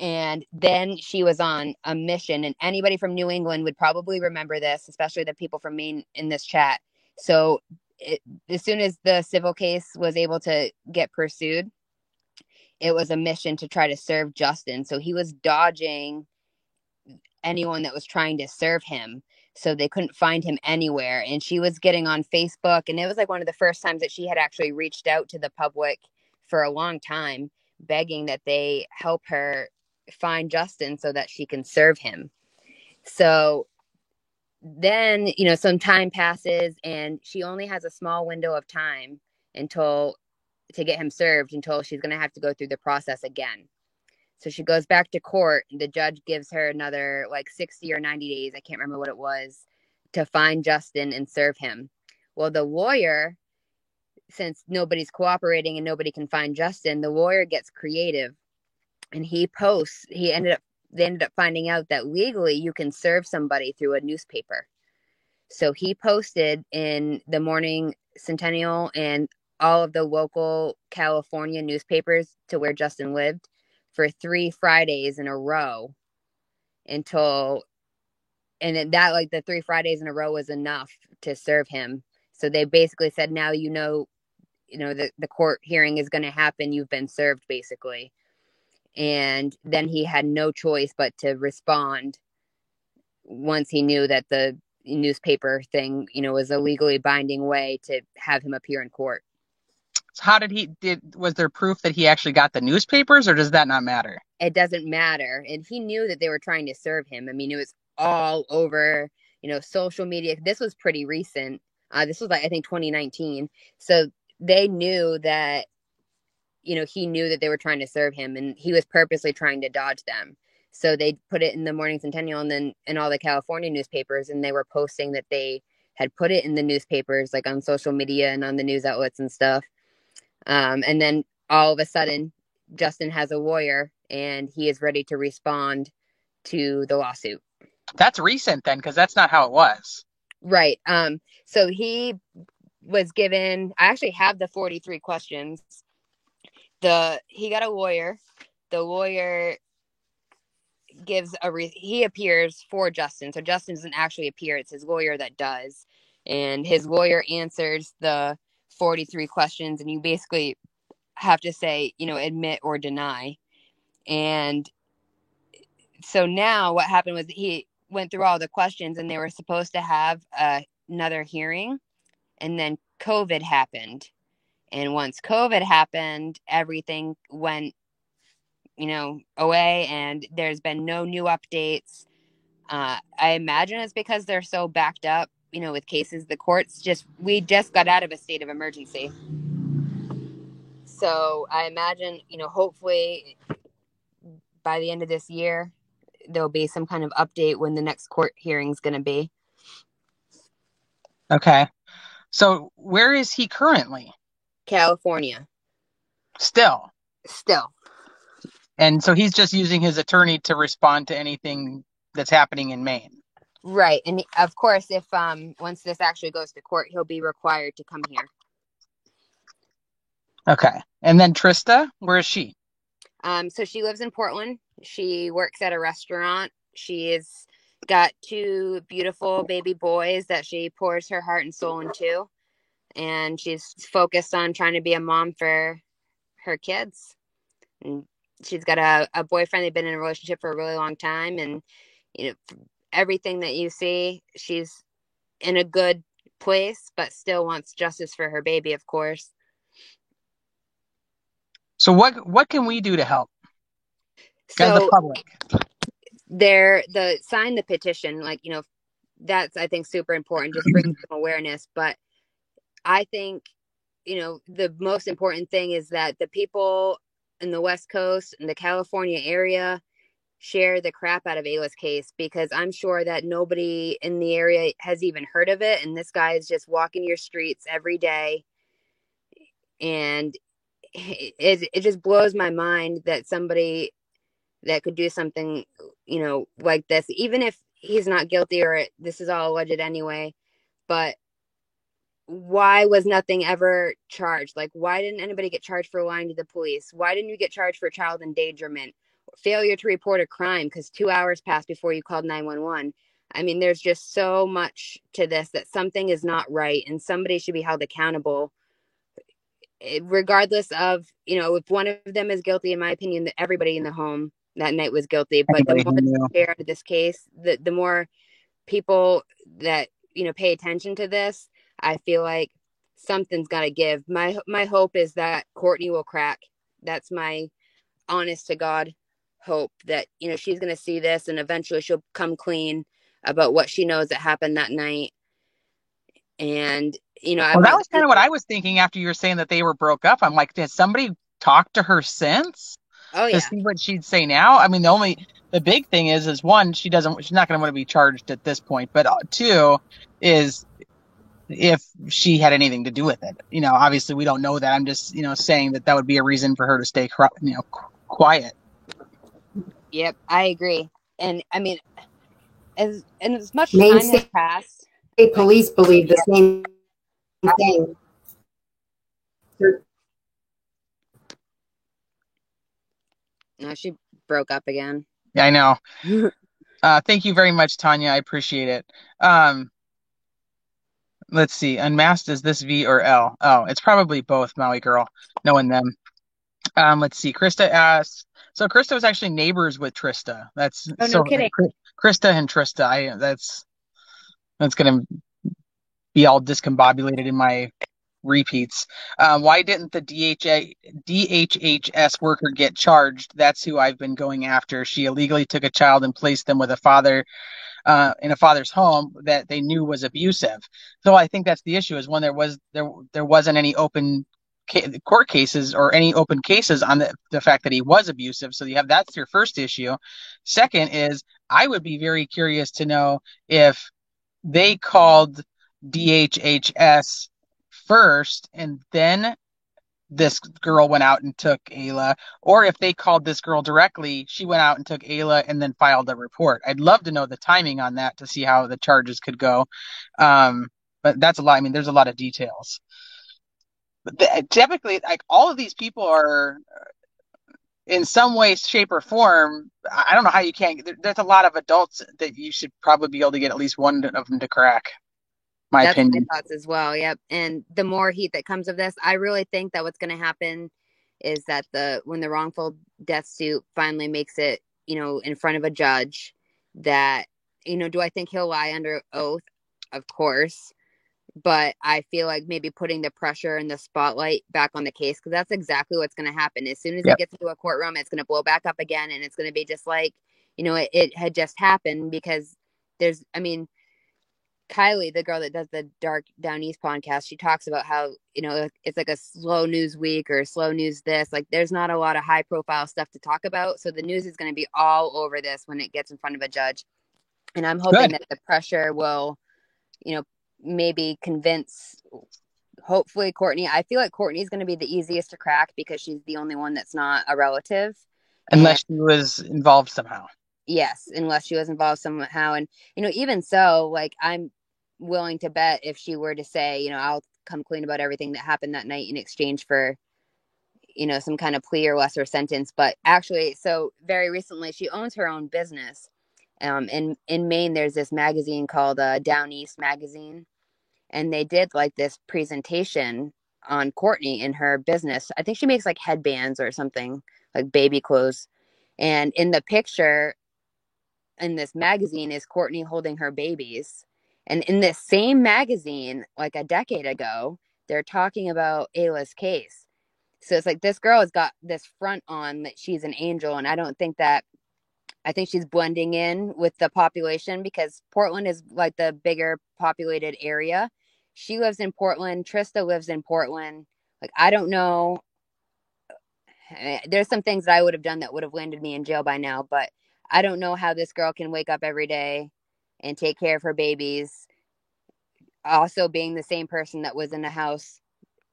And then she was on a mission, and anybody from New England would probably remember this, especially the people from Maine in this chat. So as soon as the civil case was able to get pursued, it was a mission to try to serve Justin. So he was dodging anyone that was trying to serve him. So they couldn't find him anywhere. And she was getting on Facebook, and it was like one of the first times that she had actually reached out to the public for a long time, begging that they help her find Justin so that she can serve him. So then, some time passes, and she only has a small window of time to get him served until she's going to have to go through the process again. So she goes back to court. The judge gives her another 60 or 90 days. I can't remember what it was, to find Justin and serve him. Well, the lawyer, since nobody's cooperating and nobody can find Justin, the lawyer gets creative, and he posts. They ended up finding out that legally you can serve somebody through a newspaper. So he posted in the Morning Centennial and all of the local California newspapers to where Justin lived for 3 Fridays in a row and then that the 3 Fridays in a row was enough to serve him. So they basically said, now the court hearing is going to happen. You've been served, basically. And then he had no choice but to respond once he knew that the newspaper thing, was a legally binding way to have him appear in court. So how was there proof that he actually got the newspapers, or does that not matter? It doesn't matter. And he knew that they were trying to serve him. I mean, it was all over, social media. This was pretty recent. This was I think 2019. So they knew that, he knew that they were trying to serve him, and he was purposely trying to dodge them. So they put it in the Morning Centennial and then in all the California newspapers, and they were posting that they had put it in the newspapers, on social media and on the news outlets and stuff. And then all of a sudden, Justin has a lawyer, and he is ready to respond to the lawsuit. That's recent then, because that's not how it was. Right. So he was given, I actually have the 43 questions. He got a lawyer. The lawyer he appears for Justin. So Justin doesn't actually appear. It's his lawyer that does. And his lawyer answers the 43 questions, and you basically have to say, admit or deny. And so now what happened was he went through all the questions, and they were supposed to have another hearing, and then COVID happened. And once COVID happened, everything went, away, and there's been no new updates. I imagine it's because they're so backed up, with cases. The courts we just got out of a state of emergency. So I imagine, hopefully by the end of this year, there'll be some kind of update when the next court hearing is going to be. Okay. So where is he currently? California. Still. And so he's just using his attorney to respond to anything that's happening in Maine. Right. And of course, if once this actually goes to court, he'll be required to come here. Okay. And then Trista, where is she? So she lives in Portland. She works at a restaurant. She's got 2 beautiful baby boys that she pours her heart and soul into. and she's focused on trying to be a mom for her kids. And she's got a boyfriend. They've been in a relationship for a really long time, and everything that you see, she's in a good place, but still wants justice for her baby, of course. So what can we do to help as the So public? sign the petition, that's, I think, super important, just bring some awareness. But I think, the most important thing is that the people in the West Coast and the California area share the crap out of Ayla's case, because I'm sure that nobody in the area has even heard of it. And this guy is just walking your streets every day. And it just blows my mind that somebody that could do something, like this, even if he's not guilty or this is all alleged anyway. But why was nothing ever charged? Like, why didn't anybody get charged for lying to the police? Why didn't you get charged for child endangerment? Failure to report a crime because 2 hours passed before you called 911. I mean, there's just so much to this that something is not right, and somebody should be held accountable, regardless of, if one of them is guilty. In my opinion, that everybody in the home that night was guilty. But the more that they share this case, the more people that, pay attention to this, I feel like something's got to give. My hope is that Courtney will crack. That's my honest to God hope, that, she's going to see this and eventually she'll come clean about what she knows that happened that night. And, that was kind of what I was thinking after you were saying that they were broke up. I'm like, has somebody talked to her since? Oh, yeah. To see what she'd say now? I mean, the big thing is one, she's not going to want to be charged at this point. But two is if she had anything to do with it. Obviously we don't know that. I'm just, saying that would be a reason for her to stay, quiet. Yep, I agree. And I mean, as much time has passed, state police believe the same thing. No, she broke up again. Yeah, I know. Thank you very much, Tanya. I appreciate it. Let's see. Unmasked, is this V or L? Oh, it's probably both, Maui Girl, knowing them. Let's see. Krista asks. So Krista was actually neighbors with Trista. That's no kidding. Krista and Trista. That's gonna be all discombobulated in my repeats. Why didn't the DHHS worker get charged? That's who I've been going after. She illegally took a child and placed them with a father in a father's home that they knew was abusive. So I think that's the issue, is when there wasn't any open court cases or any open cases on the fact that he was abusive. So that's your first issue. Second is, I would be very curious to know if they called DHHS first and then this girl went out and took Ayla, or if they called this girl directly, she went out and took Ayla and then filed a report. I'd love to know the timing on that to see how the charges could go. But that's a lot. I mean, there's a lot of details. But typically, like, all of these people are in some way, shape, or form. I don't know how you can't. There's a lot of adults that you should probably be able to get at least one of them to crack. That's opinion. My thoughts as well. Yep. And the more heat that comes of this, I really think that what's going to happen is that when the wrongful death suit finally makes it, in front of a judge, that, do I think he'll lie under oath? Of course. But I feel like maybe putting the pressure and the spotlight back on the case, because that's exactly what's going to happen. As soon as it gets into a courtroom, it's going to blow back up again. And it's going to be just like, it had just happened, because Kylie, the girl that does the Dark Down East podcast, she talks about how, it's like a slow news week or slow news this. Like, there's not a lot of high profile stuff to talk about. So the news is going to be all over this when it gets in front of a judge. And I'm hoping that the pressure will, maybe convince, hopefully, Courtney. I feel like Courtney's going to be the easiest to crack because she's the only one that's not a relative. Unless she was involved somehow. Yes, unless she was involved somehow. And, even so, like, I'm willing to bet if she were to say, I'll come clean about everything that happened that night in exchange for, some kind of plea or lesser sentence. But actually, so very recently, she owns her own business. In Maine, there's this magazine called Down East Magazine. and they did like this presentation on Courtney in her business. I think she makes like headbands or something, like baby clothes. And in the picture in this magazine is Courtney holding her babies. And in this same magazine, like a decade ago, they're talking about Ayla's case. So it's like this girl has got this front on that she's an angel. And I think she's blending in with the population because Portland is like the bigger populated area. She lives in Portland. Trista lives in Portland. Like, I don't know. There's some things that I would have done that would have landed me in jail by now, but I don't know how this girl can wake up every day and take care of her babies. Also being the same person that was in the house,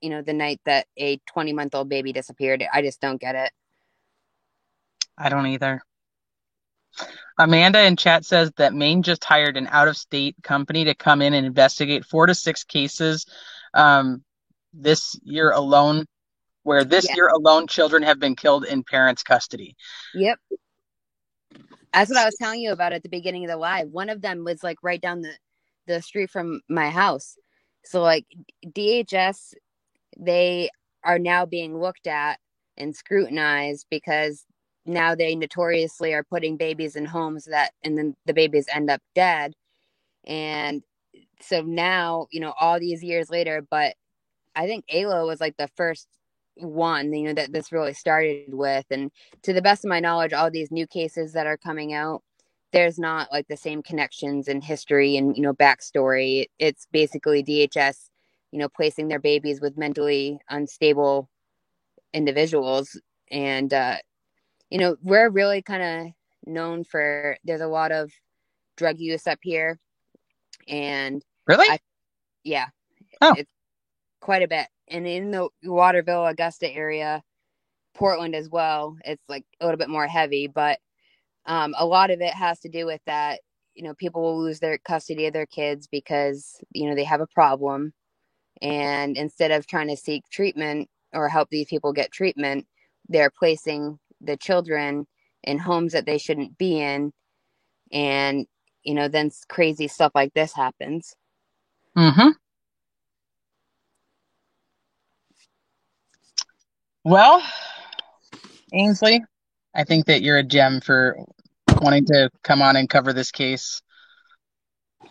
the night that a 20-month-old baby disappeared. I just don't get it. I don't either. Amanda in chat says that Maine just hired an out-of-state company to come in and investigate 4 to 6 cases this year alone, where this year alone children have been killed in parents' custody. Yep. That's what I was telling you about at the beginning of the live. One of them was like right down the street from my house. So like DHS, they are now being looked at and scrutinized because now they notoriously are putting babies in homes and then the babies end up dead. And so now, all these years later, but I think Ayla was like the first one, that this really started with. And to the best of my knowledge, all these new cases that are coming out, there's not like the same connections and history and, backstory. It's basically DHS, placing their babies with mentally unstable individuals. And, we're really kind of known for, there's a lot of drug use up here. And really? Yeah. Oh. It's quite a bit. And in the Waterville, Augusta area, Portland as well, it's like a little bit more heavy, but a lot of it has to do with that, people will lose their custody of their kids because, they have a problem. And instead of trying to seek treatment or help these people get treatment, they're placing the children in homes that they shouldn't be in. And, then crazy stuff like this happens. Mm-hmm. Well, Ainsley, I think that you're a gem for wanting to come on and cover this case.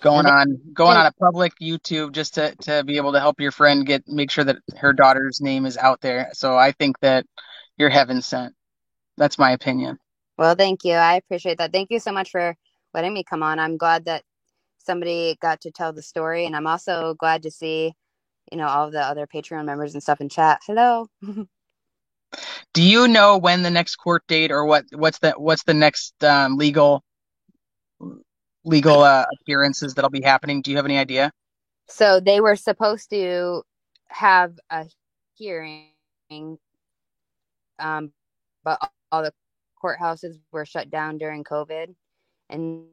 Going on a public YouTube just to be able to help your friend make sure that her daughter's name is out there. So I think that you're heaven sent. That's my opinion. Well, thank you. I appreciate that. Thank you so much for letting me come on. I'm glad that somebody got to tell the story, and I'm also glad to see, all of the other Patreon members and stuff in chat. Hello. Do you know when the next court date or what's the next legal appearances that'll be happening? Do you have any idea? So they were supposed to have a hearing, but all the courthouses were shut down during COVID, and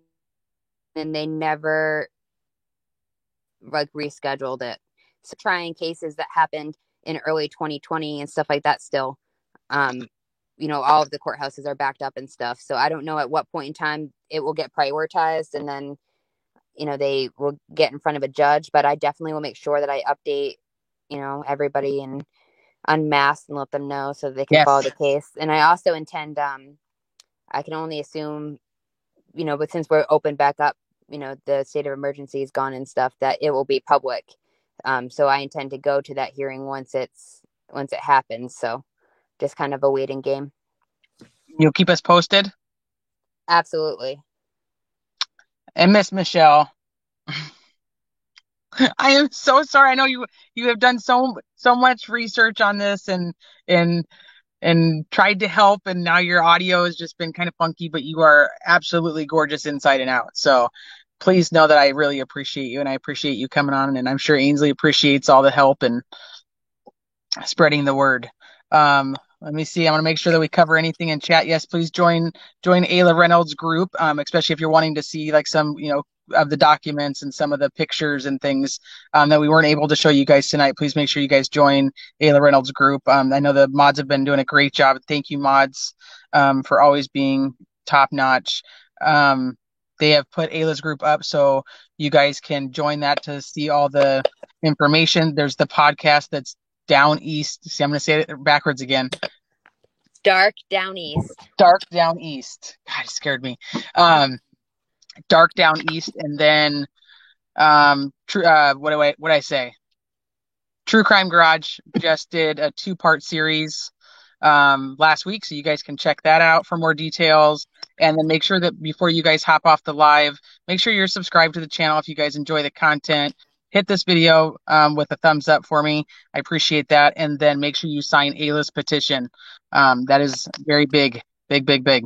then they never like rescheduled it. So trying cases that happened in early 2020 and stuff like that still. All of the courthouses are backed up and stuff. So I don't know at what point in time it will get prioritized and then, they will get in front of a judge. But I definitely will make sure that I update, everybody and unmask and let them know so they can follow the case. And I also intend, I can only assume, but since we're open back up, the state of emergency is gone and stuff, that it will be public. So I intend to go to that hearing once it happens. So just kind of a waiting game. You'll keep us posted? Absolutely. And Miss Michelle, I am so sorry. I know you have done so much research on this and tried to help, and now your audio has just been kind of funky, but you are absolutely gorgeous inside and out. So please know that I really appreciate you, and I appreciate you coming on, and I'm sure Ainsley appreciates all the help and spreading the word. Let me see. I want to make sure that we cover anything in chat. Yes, please join Ayla Reynolds group, especially if you're wanting to see like some, of the documents and some of the pictures and things that we weren't able to show you guys tonight. Please make sure you guys join Ayla Reynolds group. I know the mods have been doing a great job. Thank you, mods, for always being top notch. They have put Ayla's group up so you guys can join that to see all the information. There's the podcast that's Down East. See, I'm going to say it backwards again. Dark Down East. Dark Down East. God, it scared me. Dark Down East, and then what do I say? True Crime Garage just did a 2-part series last week, so you guys can check that out for more details. And then make sure that before you guys hop off the live, make sure you're subscribed to the channel if you guys enjoy the content. Hit this video with a thumbs up for me. I appreciate that. And then make sure you sign Ayla's petition. That is very big, big, big, big.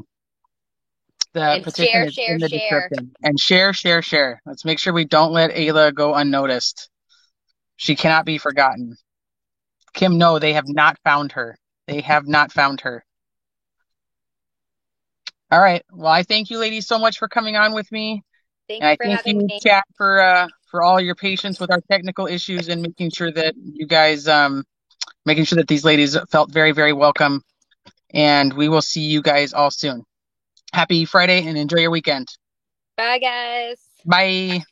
The And petition is in the description. And share. Let's make sure we don't let Ayla go unnoticed. She cannot be forgotten. Kim, no, they have not found her. They have not found her. All right. Well, I thank you ladies so much for coming on with me. Thank And you I for thank having you, me. chat, for all your patience with our technical issues and making sure that you guys, making sure that these ladies felt very, very welcome. And we will see you guys all soon. Happy Friday and enjoy your weekend. Bye, guys. Bye.